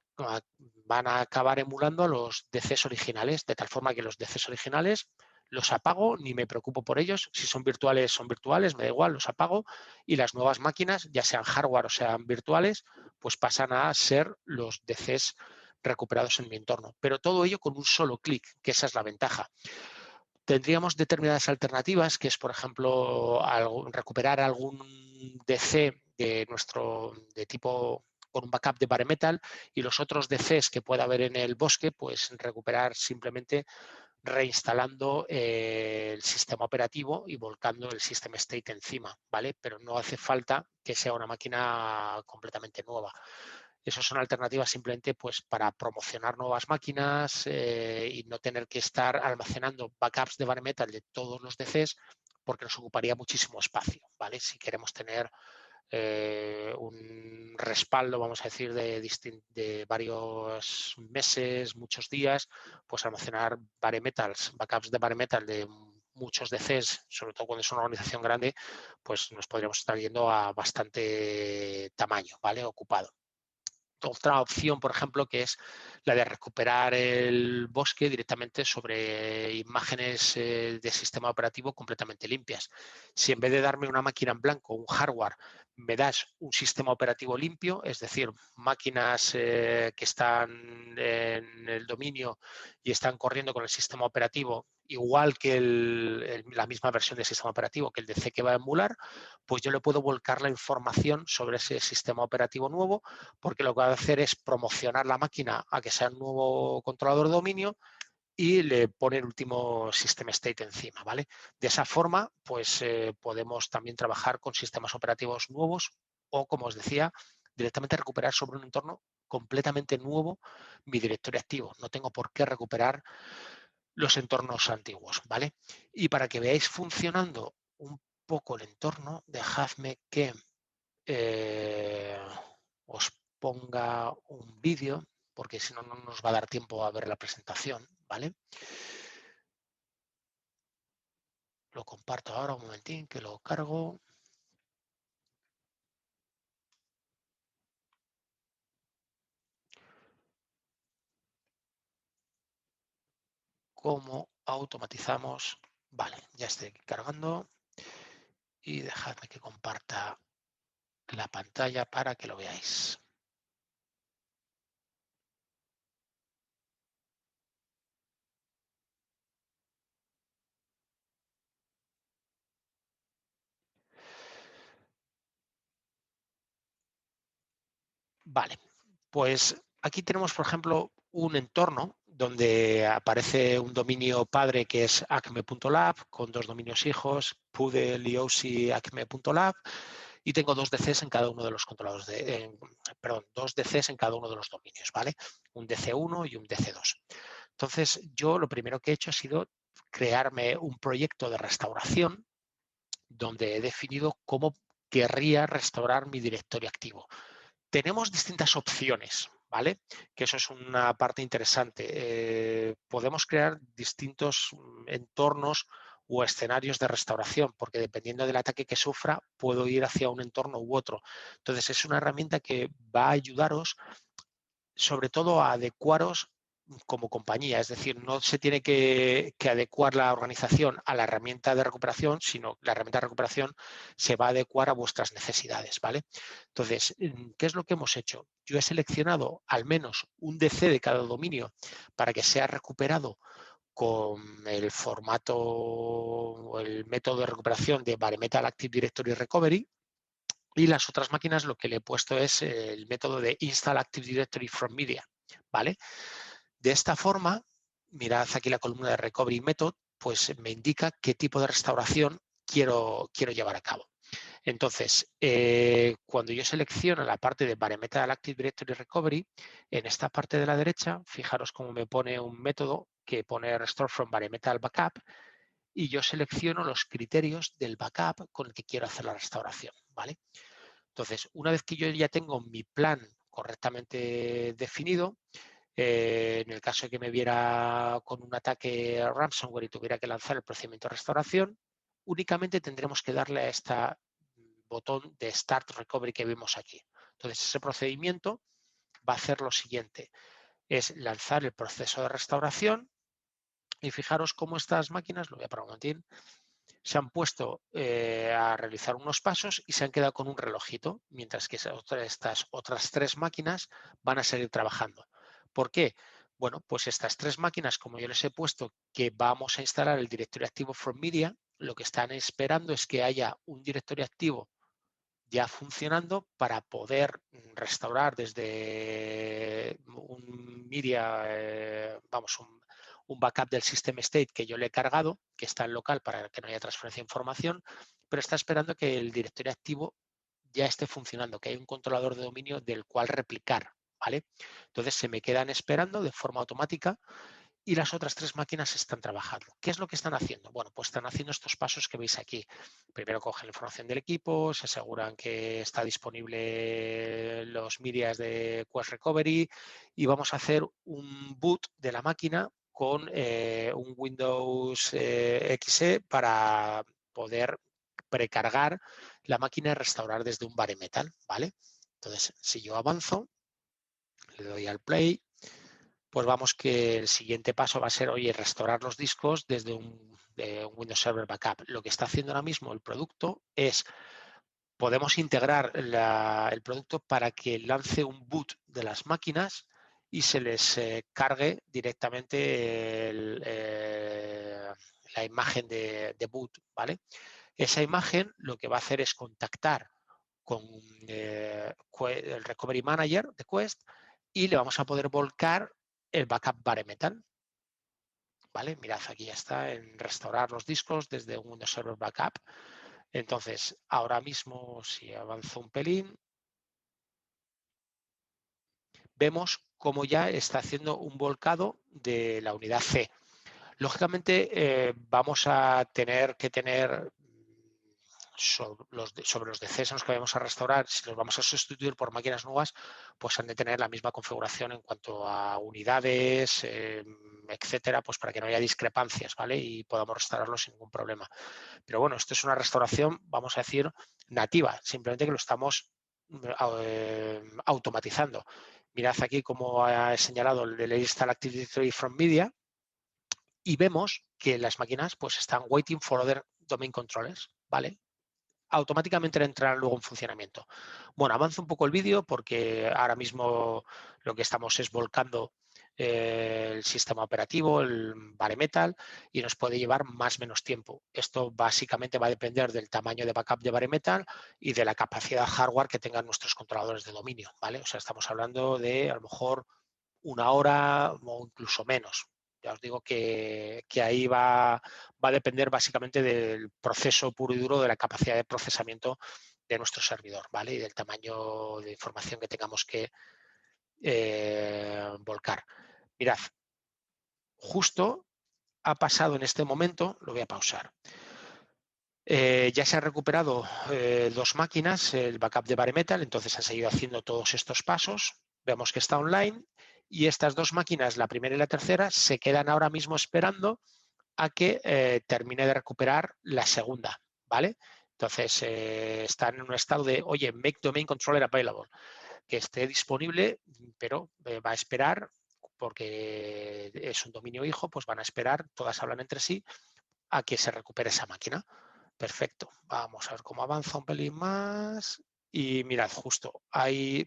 van a acabar emulando a los DCs originales, de tal forma que los DCs originales los apago, ni me preocupo por ellos. Si son virtuales, me da igual, los apago. Y las nuevas máquinas, ya sean hardware o sean virtuales, pues pasan a ser los DCs recuperados en mi entorno. Pero todo ello con un solo clic, que esa es la ventaja. Tendríamos determinadas alternativas, que es, por ejemplo, recuperar algún DC de tipo con un backup de bare metal, y los otros DCs que pueda haber en el bosque, pues recuperar simplemente reinstalando el sistema operativo y volcando el system state encima, ¿vale? Pero no hace falta que sea una máquina completamente nueva. Esas son alternativas simplemente pues, para promocionar nuevas máquinas y no tener que estar almacenando backups de bare metal de todos los DCs, porque nos ocuparía muchísimo espacio, ¿vale? Si queremos tener un respaldo, vamos a decir, de varios meses, muchos días, pues almacenar bare metals, backups de bare metal de muchos DCs, sobre todo cuando es una organización grande, pues nos podríamos estar yendo a bastante tamaño, ¿vale? Ocupado. Otra opción, por ejemplo, que es la de recuperar el bosque directamente sobre imágenes de sistema operativo completamente limpias. Si en vez de darme una máquina en blanco, un hardware, me das un sistema operativo limpio, es decir, máquinas que están en el dominio y están corriendo con el sistema operativo igual que la misma versión del sistema operativo que el DC que va a emular, pues yo le puedo volcar la información sobre ese sistema operativo nuevo, porque lo que va a hacer es promocionar la máquina a que sea un nuevo controlador de dominio y le pone el último system state encima, ¿vale? De esa forma, pues podemos también trabajar con sistemas operativos nuevos o, como os decía, directamente recuperar sobre un entorno completamente nuevo mi directorio activo. No tengo por qué recuperar los entornos antiguos, ¿vale? Y para que veáis funcionando un poco el entorno, dejadme que os ponga un vídeo, porque si no, no nos va a dar tiempo a ver la presentación, ¿vale? Lo comparto ahora, un momentín, que lo cargo. ¿Cómo automatizamos? Vale, ya estoy cargando. Y dejadme que comparta la pantalla para que lo veáis. Vale, pues aquí tenemos, por ejemplo, un entorno donde aparece un dominio padre que es acme.lab con dos dominios hijos, Poodle y OC acme.lab, y tengo dos DCs en cada uno de los controladores, dos DCs en cada uno de los dominios, ¿vale? Un DC1 y un DC2. Entonces, yo lo primero que he hecho ha sido crearme un proyecto de restauración donde he definido cómo querría restaurar mi directorio activo. Tenemos distintas opciones, ¿vale? Que eso es una parte interesante. Podemos crear distintos entornos o escenarios de restauración, porque dependiendo del ataque que sufra, puedo ir hacia un entorno u otro. Entonces, es una herramienta que va a ayudaros, sobre todo, a adecuaros como compañía, es decir, no se tiene que adecuar la organización a la herramienta de recuperación, sino la herramienta de recuperación se va a adecuar a vuestras necesidades, ¿vale? Entonces, ¿qué es lo que hemos hecho? Yo he seleccionado al menos un DC de cada dominio para que sea recuperado con el formato o el método de recuperación de Bare Metal Active Directory Recovery, y las otras máquinas lo que le he puesto es el método de Install Active Directory from Media, ¿vale? De esta forma, mirad aquí la columna de Recovery Method, pues me indica qué tipo de restauración quiero llevar a cabo. Entonces, cuando yo selecciono la parte de Bare Metal Active Directory Recovery, en esta parte de la derecha, fijaros cómo me pone un método que pone Restore from Bare Metal Backup, y yo selecciono los criterios del backup con el que quiero hacer la restauración, ¿vale? Entonces, una vez que yo ya tengo mi plan correctamente definido, en el caso de que me viera con un ataque ransomware y tuviera que lanzar el procedimiento de restauración, únicamente tendremos que darle a este botón de Start Recovery que vemos aquí. Entonces, ese procedimiento va a hacer lo siguiente, es lanzar el proceso de restauración, y fijaros cómo estas máquinas, lo voy a parar un momentín, se han puesto a realizar unos pasos y se han quedado con un relojito, mientras que estas otras tres máquinas van a seguir trabajando. ¿Por qué? Bueno, pues estas tres máquinas, como yo les he puesto que vamos a instalar el directorio activo from media, lo que están esperando es que haya un directorio activo ya funcionando para poder restaurar desde un media, un backup del system state que yo le he cargado, que está en local para que no haya transferencia de información, pero está esperando que el directorio activo ya esté funcionando, que hay un controlador de dominio del cual replicar, ¿vale? Entonces se me quedan esperando de forma automática y las otras 3 máquinas están trabajando. ¿Qué es lo que están haciendo? Bueno, pues están haciendo estos pasos que veis aquí. Primero cogen la información del equipo, se aseguran que está disponible los medias de Quest Recovery y vamos a hacer un boot de la máquina con un Windows XE para poder precargar la máquina y restaurar desde un bare metal, ¿vale? Entonces, si yo avanzo, le doy al play, pues vamos que el siguiente paso va a ser, oye, restaurar los discos desde un Windows Server Backup. Lo que está haciendo ahora mismo el producto es, podemos integrar el producto para que lance un boot de las máquinas y se les cargue directamente la imagen de boot, ¿vale? Esa imagen lo que va a hacer es contactar con el Recovery Manager de Quest y le vamos a poder volcar el backup bare metal. ¿Vale? Mirad, aquí ya está en restaurar los discos desde un Windows Server Backup. Entonces, ahora mismo, si avanzo un pelín, vemos cómo ya está haciendo un volcado de la unidad C. Lógicamente, vamos a tener que tener sobre los decesos que vamos a restaurar, si los vamos a sustituir por máquinas nuevas, pues han de tener la misma configuración en cuanto a unidades, etcétera, pues para que no haya discrepancias, ¿vale? Y podamos restaurarlos sin ningún problema. Pero bueno, esto es una restauración, vamos a decir, nativa, simplemente que lo estamos automatizando. Mirad aquí como ha señalado el Install Active Directory from Media y vemos que las máquinas pues están waiting for other domain controllers, ¿vale? Automáticamente entrarán luego en funcionamiento. Bueno, avanzo un poco el vídeo porque ahora mismo lo que estamos es volcando el sistema operativo, el bare metal, y nos puede llevar más o menos tiempo. Esto básicamente va a depender del tamaño de backup de bare metal y de la capacidad hardware que tengan nuestros controladores de dominio, ¿vale? O sea, estamos hablando de a lo mejor 1 hora o incluso menos. Ya os digo que ahí va a depender básicamente del proceso puro y duro, de la capacidad de procesamiento de nuestro servidor, ¿vale? Y del tamaño de información que tengamos que volcar. Mirad, justo ha pasado en este momento, lo voy a pausar. Ya se han recuperado 2 máquinas, el backup de bare metal, entonces ha seguido haciendo todos estos pasos. Vemos que está online y estas 2 máquinas, la primera y la tercera, se quedan ahora mismo esperando a que termine de recuperar la segunda, ¿vale? Entonces están en un estado de, oye, make domain controller available, que esté disponible, pero va a esperar porque es un dominio hijo, pues van a esperar, todas hablan entre sí, a que se recupere esa máquina. Perfecto. Vamos a ver cómo avanza un pelín más. Y mirad, justo ahí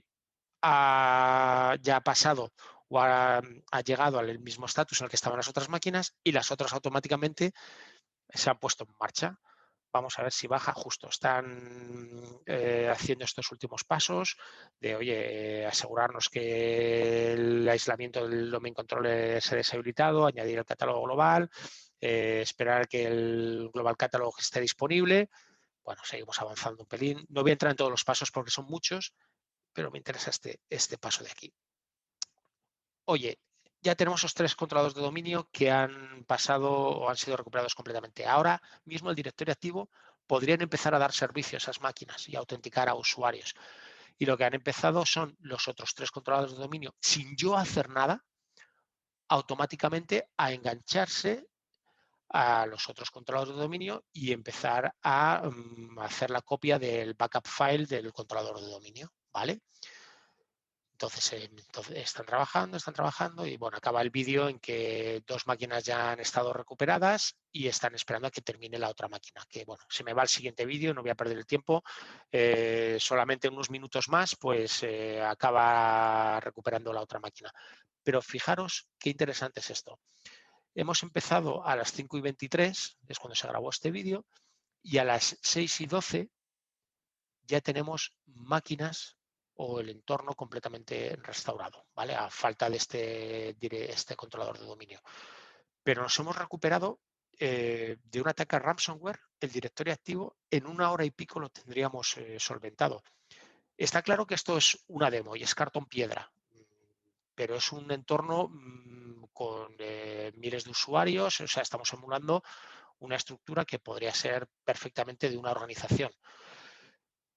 ya ha pasado o ha llegado al mismo estatus en el que estaban las otras máquinas y las otras automáticamente se han puesto en marcha. Vamos a ver si baja justo. Están haciendo estos últimos pasos de, oye, asegurarnos que el aislamiento del domain controller se ha deshabilitado, añadir el catálogo global, esperar que el global catalog esté disponible. Bueno, seguimos avanzando un pelín. No voy a entrar en todos los pasos porque son muchos, pero me interesa este paso de aquí. Oye, ya tenemos esos 3 controladores de dominio que han pasado o han sido recuperados completamente. Ahora mismo el directorio activo podrían empezar a dar servicio a esas máquinas y autenticar a usuarios. Y lo que han empezado son los otros 3 controladores de dominio, sin yo hacer nada, automáticamente a engancharse a los otros controladores de dominio y empezar a hacer la copia del backup file del controlador de dominio, ¿vale? Entonces están trabajando y bueno, acaba el vídeo en que 2 máquinas ya han estado recuperadas y están esperando a que termine la otra máquina. Que bueno, se me va al siguiente vídeo, no voy a perder el tiempo. Solamente unos minutos más, pues acaba recuperando la otra máquina. Pero fijaros qué interesante es esto. Hemos empezado a las 5:23, es cuando se grabó este vídeo, y a las 6:12 ya tenemos máquinas o el entorno completamente restaurado, ¿vale? A falta de este controlador de dominio. Pero nos hemos recuperado de un ataque a ransomware, el directorio activo, en 1 hora y pico lo tendríamos solventado. Está claro que esto es una demo y es cartón piedra, pero es un entorno con miles de usuarios, o sea, estamos emulando una estructura que podría ser perfectamente de una organización.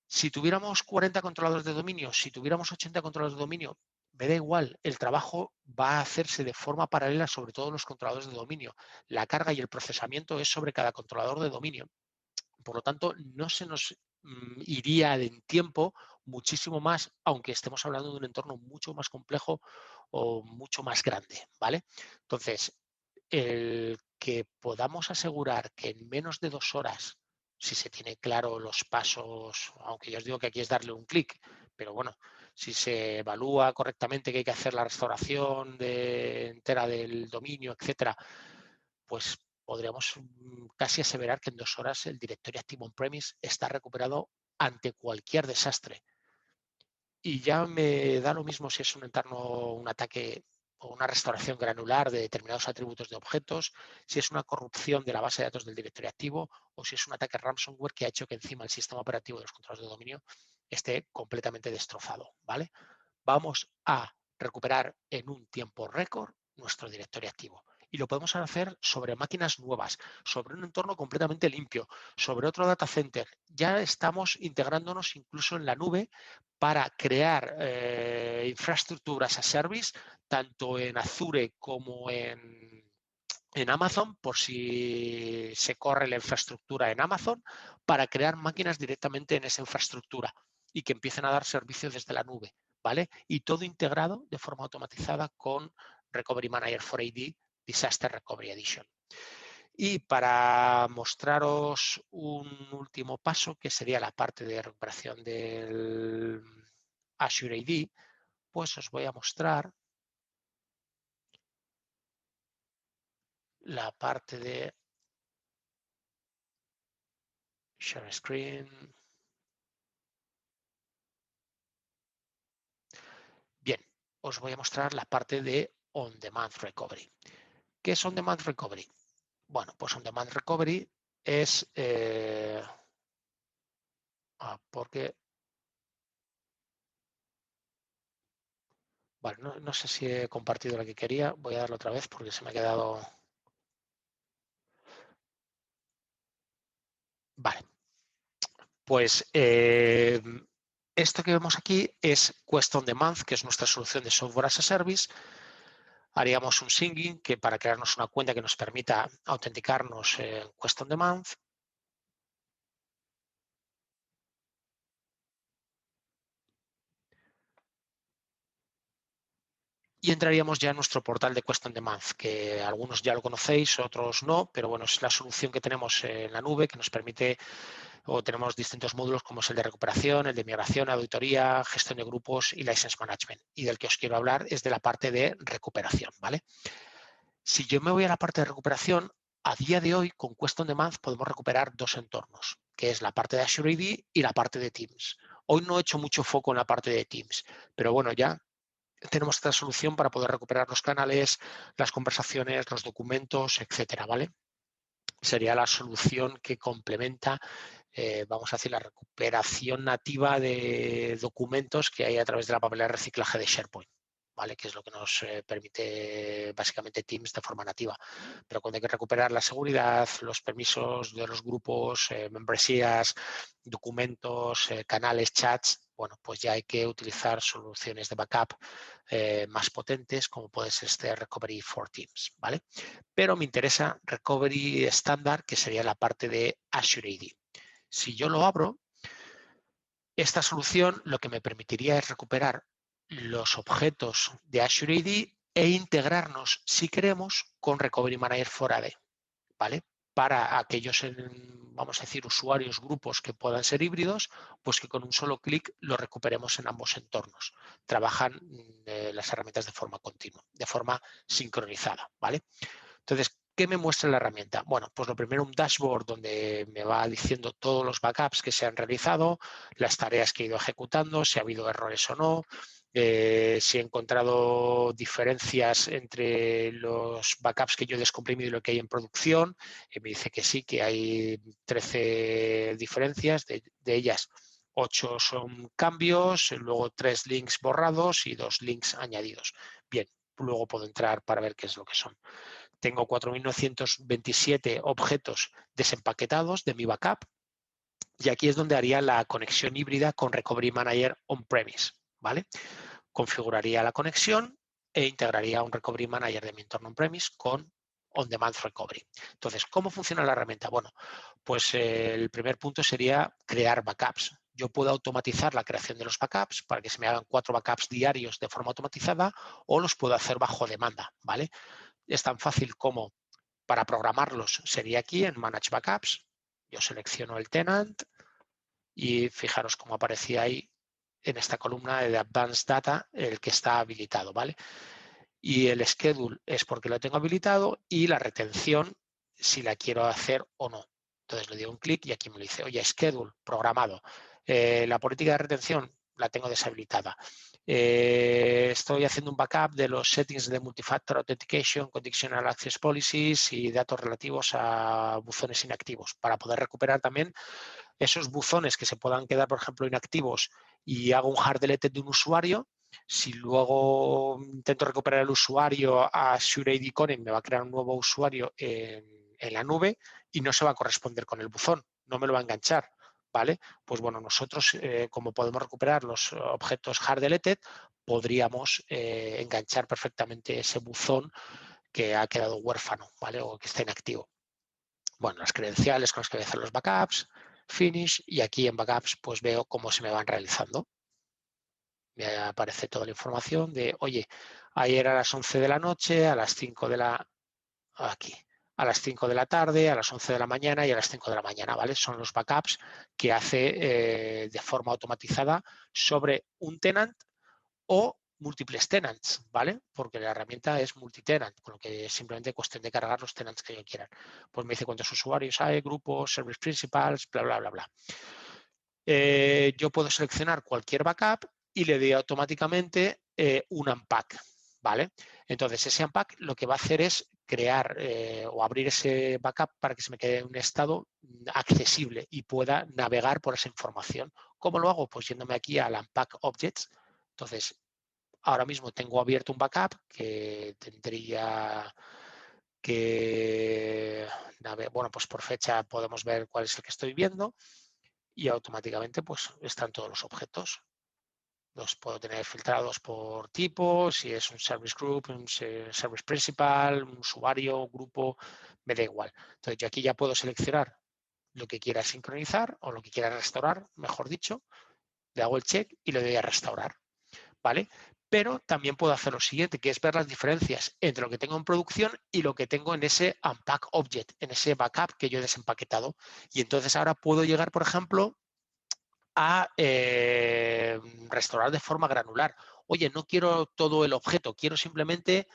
Si tuviéramos 40 controladores de dominio, si tuviéramos 80 controladores de dominio, me da igual, el trabajo va a hacerse de forma paralela sobre todos los controladores de dominio. La carga y el procesamiento es sobre cada controlador de dominio. Por lo tanto, no se nos iría en tiempo muchísimo más, aunque estemos hablando de un entorno mucho más complejo o mucho más grande, ¿vale? Entonces, el que podamos asegurar que en menos de 2 horas, si se tiene claro los pasos, aunque yo os digo que aquí es darle un clic, pero bueno, si se evalúa correctamente que hay que hacer la restauración entera del dominio, etcétera, pues podríamos casi aseverar que en 2 horas el directorio activo on-premise está recuperado ante cualquier desastre. Y ya me da lo mismo si es un entorno, un ataque o una restauración granular de determinados atributos de objetos, si es una corrupción de la base de datos del directorio activo o si es un ataque ransomware que ha hecho que encima el sistema operativo de los controles de dominio esté completamente destrozado, ¿vale? Vamos a recuperar en un tiempo récord nuestro directorio activo. Y lo podemos hacer sobre máquinas nuevas, sobre un entorno completamente limpio, sobre otro data center. Ya estamos integrándonos incluso en la nube para crear infraestructuras a service, tanto en Azure como en Amazon, por si se corre la infraestructura en Amazon, para crear máquinas directamente en esa infraestructura y que empiecen a dar servicios desde la nube, ¿vale? Y todo integrado de forma automatizada con Recovery Manager for AD, Disaster Recovery Edition. Y para mostraros un último paso, que sería la parte de recuperación del Azure AD, pues os voy a mostrar la parte de Share Screen. Bien, os voy a mostrar la parte de On Demand Recovery. ¿Qué es On Demand Recovery? Bueno, pues On Demand Recovery es porque vale, no sé si he compartido la que quería, voy a darlo otra vez porque se me ha quedado. Vale, pues esto que vemos aquí es Quest On Demand, que es nuestra solución de software as a service. Haríamos un singing que para crearnos una cuenta que nos permita autenticarnos en Quest On Demand. Y entraríamos ya en nuestro portal de Quest On Demand, que algunos ya lo conocéis, otros no, pero bueno, es la solución que tenemos en la nube que nos permite, o tenemos distintos módulos como es el de recuperación, el de migración, auditoría, gestión de grupos y license management. Y del que os quiero hablar es de la parte de recuperación, ¿vale? Si yo me voy a la parte de recuperación, a día de hoy con Quest On Demand podemos recuperar 2 entornos, que es la parte de Azure AD y la parte de Teams. Hoy no he hecho mucho foco en la parte de Teams, pero bueno, ya tenemos esta solución para poder recuperar los canales, las conversaciones, los documentos, etcétera, ¿vale? Sería la solución que complementa, vamos a decir, la recuperación nativa de documentos que hay a través de la papelera de reciclaje de SharePoint, ¿vale? Que es lo que nos permite básicamente Teams de forma nativa. Pero cuando hay que recuperar la seguridad, los permisos de los grupos, membresías, documentos, canales, chats, bueno, pues ya hay que utilizar soluciones de backup más potentes, como puede ser este Recovery for Teams, ¿vale? Pero me interesa Recovery estándar, que sería la parte de Azure AD. Si yo lo abro, esta solución lo que me permitiría es recuperar los objetos de Azure AD e integrarnos, si queremos, con Recovery Manager for AD, ¿vale? Para aquellos, vamos a decir, usuarios, grupos que puedan ser híbridos, pues que con un solo clic lo recuperemos en ambos entornos. Trabajan las herramientas de forma continua, de forma sincronizada, ¿vale? Entonces, ¿Qué me muestra la herramienta? Bueno, pues lo primero, un dashboard donde me va diciendo todos los backups que se han realizado, las tareas que he ido ejecutando, si ha habido errores o no, si he encontrado diferencias entre los backups que yo he descomprimido y lo que hay en producción. Me dice que sí, que hay 13 diferencias, de ellas 8 son cambios, luego 3 links borrados y 2 links añadidos. Bien, luego puedo entrar para ver qué es lo que son. Tengo 4.927 objetos desempaquetados de mi backup y aquí es donde haría la conexión híbrida con Recovery Manager on-premise, ¿vale? Configuraría la conexión e integraría un Recovery Manager de mi entorno on-premise con On-Demand Recovery. Entonces, ¿cómo funciona la herramienta? Bueno, pues el primer punto sería crear backups. Yo puedo automatizar la creación de los backups para que se me hagan 4 backups diarios de forma automatizada o los puedo hacer bajo demanda, ¿vale? Es tan fácil como para programarlos sería aquí en Manage Backups. Yo selecciono el tenant y fijaros cómo aparecía ahí en esta columna de Advanced Data el que está habilitado, ¿vale? Y el schedule es porque lo tengo habilitado y la retención si la quiero hacer o no. Entonces le doy un clic y aquí me lo dice, oye, schedule, programado. La política de retención la tengo deshabilitada. Estoy haciendo un backup de los settings de Multifactor Authentication, Conditional Access Policies y datos relativos a buzones inactivos para poder recuperar también esos buzones que se puedan quedar, por ejemplo, inactivos y hago un hard delete de un usuario. Si luego intento recuperar el usuario a Sure ID Connect, me va a crear un nuevo usuario en la nube y no se va a corresponder con el buzón, no me lo va a enganchar. ¿Vale? Pues bueno, nosotros, como podemos recuperar los objetos hard deleted, podríamos enganchar perfectamente ese buzón que ha quedado huérfano, ¿vale? O que está inactivo. Bueno, las credenciales con las que voy a hacer los backups, finish, y aquí en backups pues veo cómo se me van realizando. Me aparece toda la información de, oye, ayer a las 11 de la noche, a las 5 de la... aquí, a las 5 de la tarde, a las 11 de la mañana y a las 5 de la mañana, ¿vale? Son los backups que hace de forma automatizada sobre un tenant o múltiples tenants, ¿vale? Porque la herramienta es multitenant, con lo que es simplemente cuestión de cargar los tenants que yo quieran. Pues me dice cuántos usuarios hay, grupos, service principals, bla, bla, bla, bla. Yo puedo seleccionar cualquier backup y le doy automáticamente un unpack, ¿vale? Entonces, ese unpack lo que va a hacer es crear o abrir ese backup para que se me quede en un estado accesible y pueda navegar por esa información. ¿Cómo lo hago? Pues yéndome aquí al Unpack Objects. Entonces, ahora mismo tengo abierto un backup que tendría que, bueno, pues por fecha podemos ver cuál es el que estoy viendo y automáticamente pues están todos los objetos. Los puedo tener filtrados por tipo, si es un service group, un service principal, un usuario, un grupo, me da igual. Entonces yo aquí ya puedo seleccionar lo que quiera sincronizar o lo que quiera restaurar, mejor dicho, le hago el check y le doy a restaurar, ¿vale? Pero también puedo hacer lo siguiente, que es ver las diferencias entre lo que tengo en producción y lo que tengo en ese unpack object, en ese backup que yo he desempaquetado. Y entonces ahora puedo llegar, por ejemplo, a restaurar de forma granular. Oye, no quiero todo el objeto, quiero simplemente,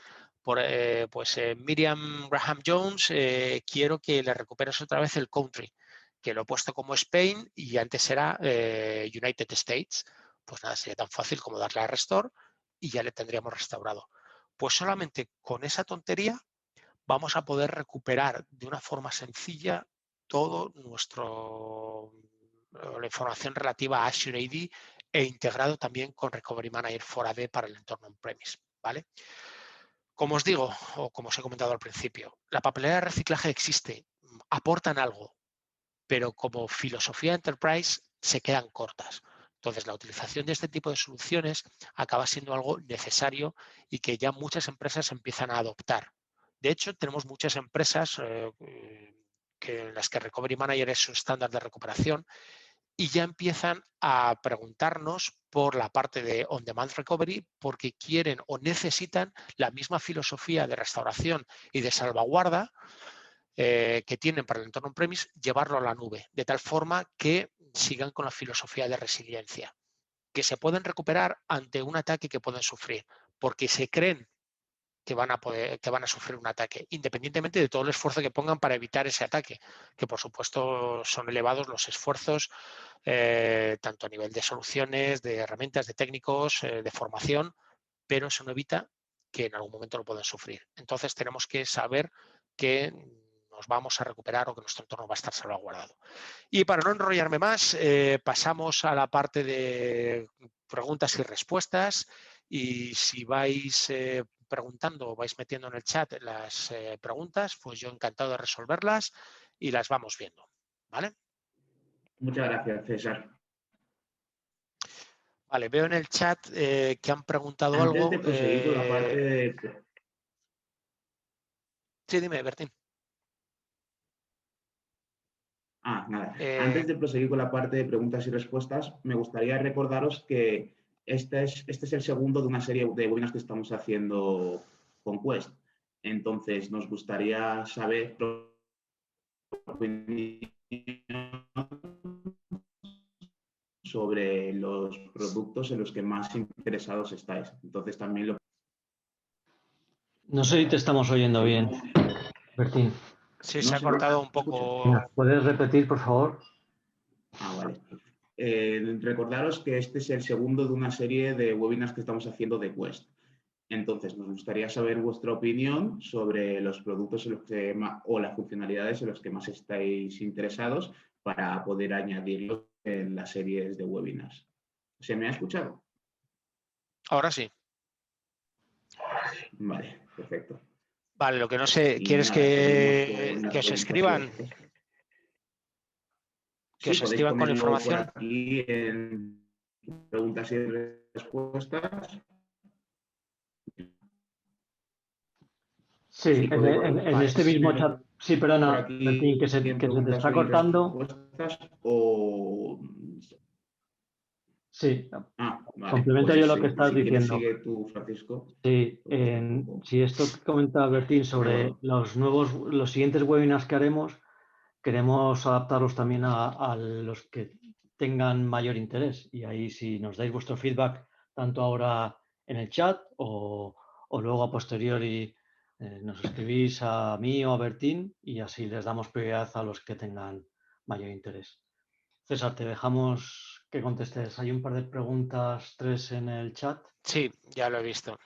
Miriam Graham Jones, quiero que le recuperes otra vez el country, que lo he puesto como Spain y antes era United States. Pues nada, sería tan fácil como darle a restore y ya le tendríamos restaurado. Pues solamente con esa tontería vamos a poder recuperar de una forma sencilla todo la información relativa a Azure AD e integrado también con Recovery Manager for AD para el entorno on-premise, ¿vale? Como os digo, o como os he comentado al principio, la papelera de reciclaje existe, aportan algo, pero como filosofía enterprise se quedan cortas. Entonces, la utilización de este tipo de soluciones acaba siendo algo necesario y que ya muchas empresas empiezan a adoptar. De hecho, tenemos muchas empresas en las que Recovery Manager es su estándar de recuperación y ya empiezan a preguntarnos por la parte de on-demand recovery porque quieren o necesitan la misma filosofía de restauración y de salvaguarda que tienen para el entorno on-premise, llevarlo a la nube, de tal forma que sigan con la filosofía de resiliencia, que se pueden recuperar ante un ataque que pueden sufrir, porque se creen que van a sufrir un ataque, independientemente de todo el esfuerzo que pongan para evitar ese ataque, que por supuesto son elevados los esfuerzos, tanto a nivel de soluciones, de herramientas, de técnicos, de formación, pero eso no evita que en algún momento lo puedan sufrir. Entonces tenemos que saber que nos vamos a recuperar o que nuestro entorno va a estar salvaguardado. Y para no enrollarme más, pasamos a la parte de preguntas y respuestas. Y si vais preguntando o vais metiendo en el chat las preguntas, pues yo encantado de resolverlas y las vamos viendo. ¿Vale? Muchas gracias, César. Vale, veo en el chat que han preguntado Antes algo. de proseguir con la parte de... Sí, dime, Bertín. Nada. Antes de proseguir con la parte de preguntas y respuestas, me gustaría recordaros que este es el segundo de una serie de webinars que estamos haciendo con Quest. Entonces, nos gustaría saber sobre los productos en los que más interesados estáis. Entonces, también lo... No sé si te estamos oyendo bien, Bertín. Sí, ¿No se ha se cortado un escucha? poco. ¿Puedes repetir, por favor? Vale. Recordaros que este es el segundo de una serie de webinars que estamos haciendo de Quest. Entonces, nos gustaría saber vuestra opinión sobre los productos en los que o las funcionalidades en los que más estáis interesados para poder añadirlos en las series de webinars. ¿Se me ha escuchado? Ahora sí. Vale, perfecto. Vale, lo que no sé, Y ¿quieres nada, seguimos con que las os preguntas y escriban? respuestas. Que Sí, os podéis escriban con la ponerlo por información. aquí en preguntas y respuestas. Sí, Sí, podéis en este mismo chat. Sí, por perdona, Bertín, aquí que se te preguntas está y cortando. respuestas o... Sí, Vale, complemento pues yo lo que estás si quieres diciendo. sigue tú, Francisco. Sí, Porque tampoco... si esto que comenta Bertín sobre los siguientes webinars que haremos, queremos adaptarlos también a los que tengan mayor interés. Y ahí si nos dais vuestro feedback, tanto ahora en el chat o luego a posteriori nos escribís a mí o a Bertín y así les damos prioridad a los que tengan mayor interés. César, te dejamos que contestes. Hay un par de preguntas, 3 en el chat. Sí, ya lo he visto.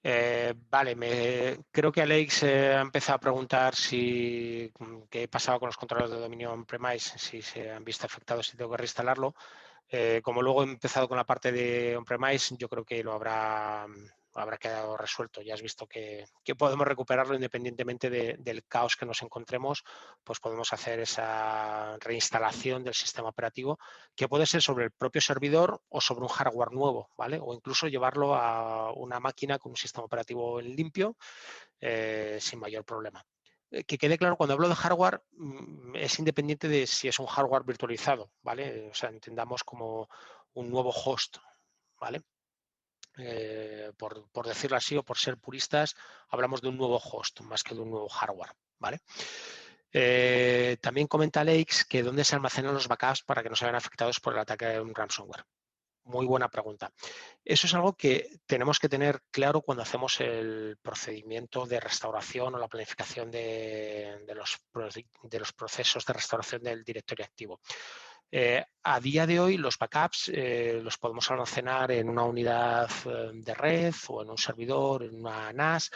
Vale, creo que Alex ha empezado a preguntar qué pasaba con los controles de dominio on-premise, si se han visto afectados, si tengo que reinstalarlo. Como luego he empezado con la parte de on-premise, yo creo que lo habrá quedado resuelto. Ya has visto que podemos recuperarlo independientemente del caos que nos encontremos, pues podemos hacer esa reinstalación del sistema operativo, que puede ser sobre el propio servidor o sobre un hardware nuevo, ¿vale? O incluso llevarlo a una máquina con un sistema operativo en limpio sin mayor problema. Que quede claro, cuando hablo de hardware, es independiente de si es un hardware virtualizado, ¿vale? O sea, entendamos como un nuevo host, ¿vale? Por decirlo así o por ser puristas, hablamos de un nuevo host más que de un nuevo hardware, ¿vale? También comenta Alex que dónde se almacenan los backups para que no se vean afectados por el ataque de un ransomware. Muy buena pregunta. Eso es algo que tenemos que tener claro cuando hacemos el procedimiento de restauración o la planificación de los procesos de restauración del directorio activo. A día de hoy los backups los podemos almacenar en una unidad de red o en un servidor, en una NAS.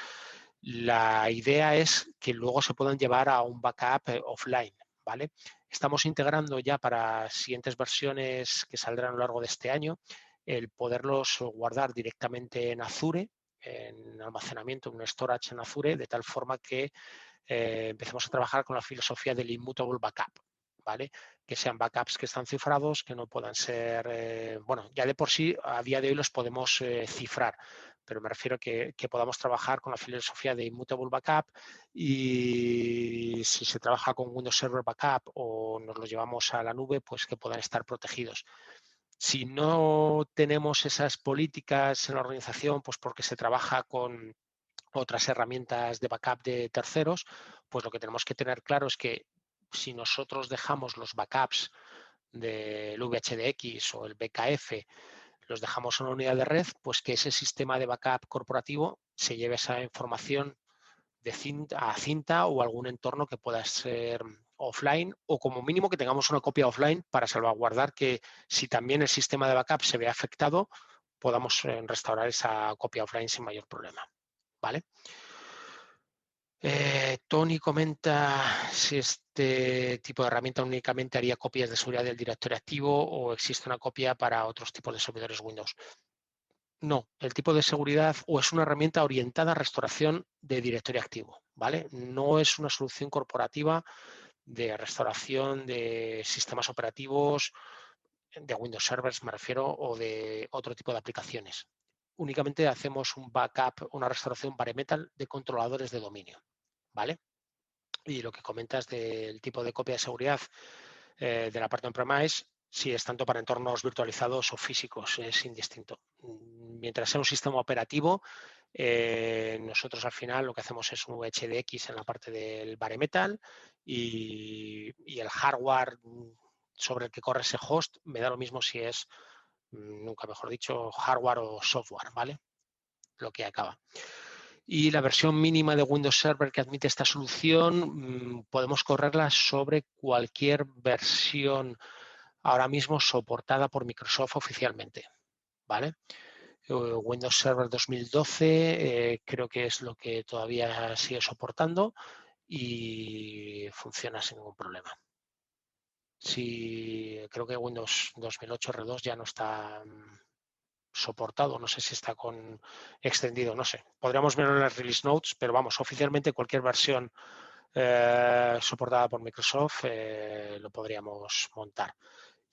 La idea es que luego se puedan llevar a un backup offline, ¿vale? Estamos integrando ya para siguientes versiones que saldrán a lo largo de este año el poderlos guardar directamente en Azure, en almacenamiento, en un storage en Azure, de tal forma que empecemos a trabajar con la filosofía del immutable backup, ¿vale? Que sean backups que están cifrados, que no puedan ser, bueno, ya de por sí a día de hoy los podemos cifrar, pero me refiero a que podamos trabajar con la filosofía de immutable backup y si se trabaja con Windows Server Backup o nos los llevamos a la nube, pues que puedan estar protegidos. Si no tenemos esas políticas en la organización, pues porque se trabaja con otras herramientas de backup de terceros, pues lo que tenemos que tener claro es que si nosotros dejamos los backups del VHDX o el BKF, los dejamos en una unidad de red, pues que ese sistema de backup corporativo se lleve esa información de a cinta o algún entorno que pueda ser offline, o como mínimo que tengamos una copia offline para salvaguardar que si también el sistema de backup se ve afectado, podamos restaurar esa copia offline sin mayor problema. ¿Vale? Tony comenta si este tipo de herramienta únicamente haría copias de seguridad del directorio activo o existe una copia para otros tipos de servidores Windows. No, el tipo de seguridad o es una herramienta orientada a restauración de directorio activo, ¿vale? No es una solución corporativa de restauración de sistemas operativos, de Windows Servers me refiero, o de otro tipo de aplicaciones. Únicamente hacemos un backup, una restauración bare metal de controladores de dominio, ¿vale? Y lo que comentas del tipo de copia de seguridad de la parte on-premise, sí es tanto para entornos virtualizados o físicos, es indistinto. Mientras sea un sistema operativo, nosotros al final lo que hacemos es un HDX en la parte del bare metal y el hardware sobre el que corre ese host me da lo mismo si es, nunca mejor dicho, hardware o software, ¿vale? Lo que acaba. Y la versión mínima de Windows Server que admite esta solución, podemos correrla sobre cualquier versión ahora mismo soportada por Microsoft oficialmente, ¿vale? Windows Server 2012 creo que es lo que todavía sigue soportando y funciona sin ningún problema. Sí, creo que Windows 2008 R2 ya no está soportado, no sé si está con extendido, no sé. Podríamos verlo en las release notes, pero vamos, oficialmente cualquier versión soportada por Microsoft lo podríamos montar.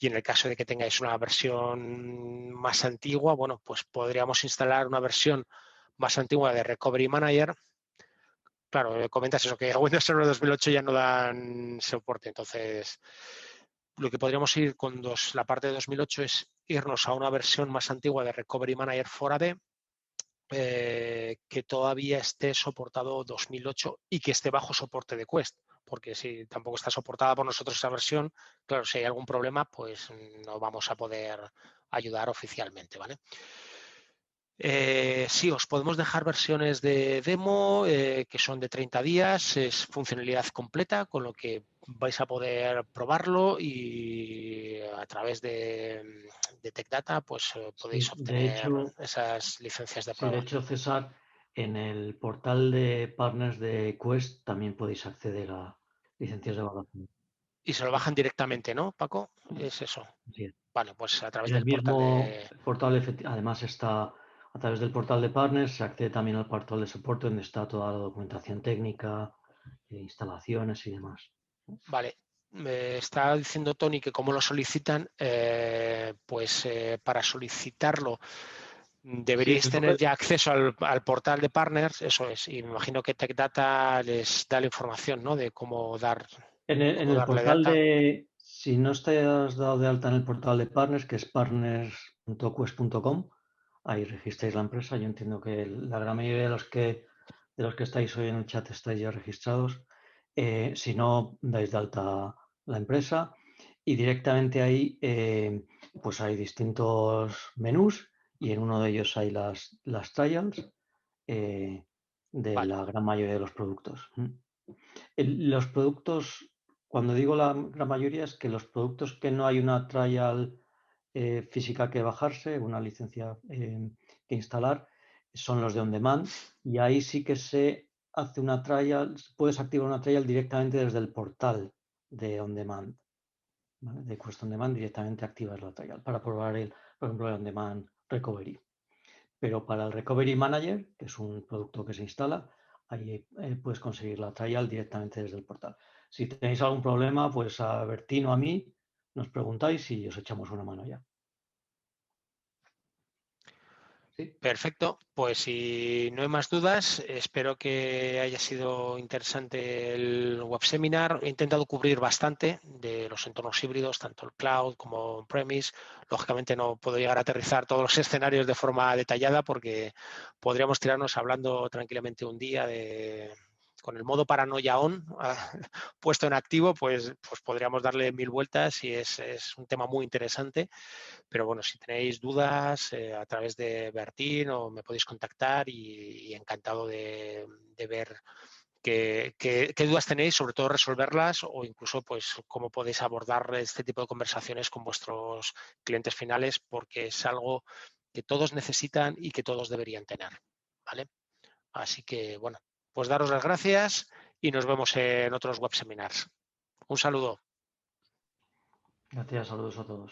Y en el caso de que tengáis una versión más antigua, bueno, pues podríamos instalar una versión más antigua de Recovery Manager. Claro, comentas eso, que Windows Server 2008 ya no dan soporte, entonces lo que podríamos ir con la parte de 2008 es irnos a una versión más antigua de Recovery Manager for AD que todavía esté soportado 2008 y que esté bajo soporte de Quest, porque si tampoco está soportada por nosotros esa versión, claro, si hay algún problema, pues no vamos a poder ayudar oficialmente, ¿vale? Sí, os podemos dejar versiones de demo que son de 30 días, es funcionalidad completa, con lo que vais a poder probarlo y a través de TechData pues podéis obtener esas licencias de prueba. Sí, de hecho, César, en el portal de partners de Quest también podéis acceder a licencias de evaluación. Y se lo bajan directamente, ¿no, Paco? Es eso. Sí. Vale, pues a través En el del portal de... portal, además está a través del portal de partners, se accede también al portal de soporte donde está toda la documentación técnica, instalaciones y demás. Vale, me está diciendo Tony que cómo lo solicitan, para solicitarlo deberíais tener ya acceso al portal de partners, eso es, y me imagino que TechData les da la información, ¿no? De cómo dar... En el portal si no estás dado de alta en el portal de partners, que es partners.quest.com, ahí registráis la empresa. Yo entiendo que la gran mayoría de los que estáis hoy en el chat estáis ya registrados. Si no, dais de alta la empresa y directamente ahí pues hay distintos menús y en uno de ellos hay las trials de la gran mayoría de los productos. Los productos, cuando digo la gran mayoría, es que los productos que no hay una trial física que bajarse, una licencia que instalar, son los de on demand y ahí sí que se hace una trial, puedes activar una trial directamente desde el portal de on demand, ¿vale? De Quest on Demand directamente activas la trial para probar por ejemplo, el on demand recovery. Pero para el Recovery Manager, que es un producto que se instala, ahí puedes conseguir la trial directamente desde el portal. Si tenéis algún problema, pues a Bertín o a mí nos preguntáis y os echamos una mano ya. ¿Sí? Perfecto, pues si no hay más dudas, espero que haya sido interesante el web seminar. He intentado cubrir bastante de los entornos híbridos, tanto el cloud como on-premise. Lógicamente no puedo llegar a aterrizar todos los escenarios de forma detallada porque podríamos tirarnos hablando tranquilamente un día de con el modo paranoia on puesto en activo, pues podríamos darle 1000 vueltas y es un tema muy interesante. Pero bueno, si tenéis dudas a través de Bertín o me podéis contactar y encantado de ver qué dudas tenéis, sobre todo resolverlas o incluso pues cómo podéis abordar este tipo de conversaciones con vuestros clientes finales, porque es algo que todos necesitan y que todos deberían tener, ¿vale? Así que bueno, pues daros las gracias y nos vemos en otros web seminars. Un saludo. Gracias, saludos a todos.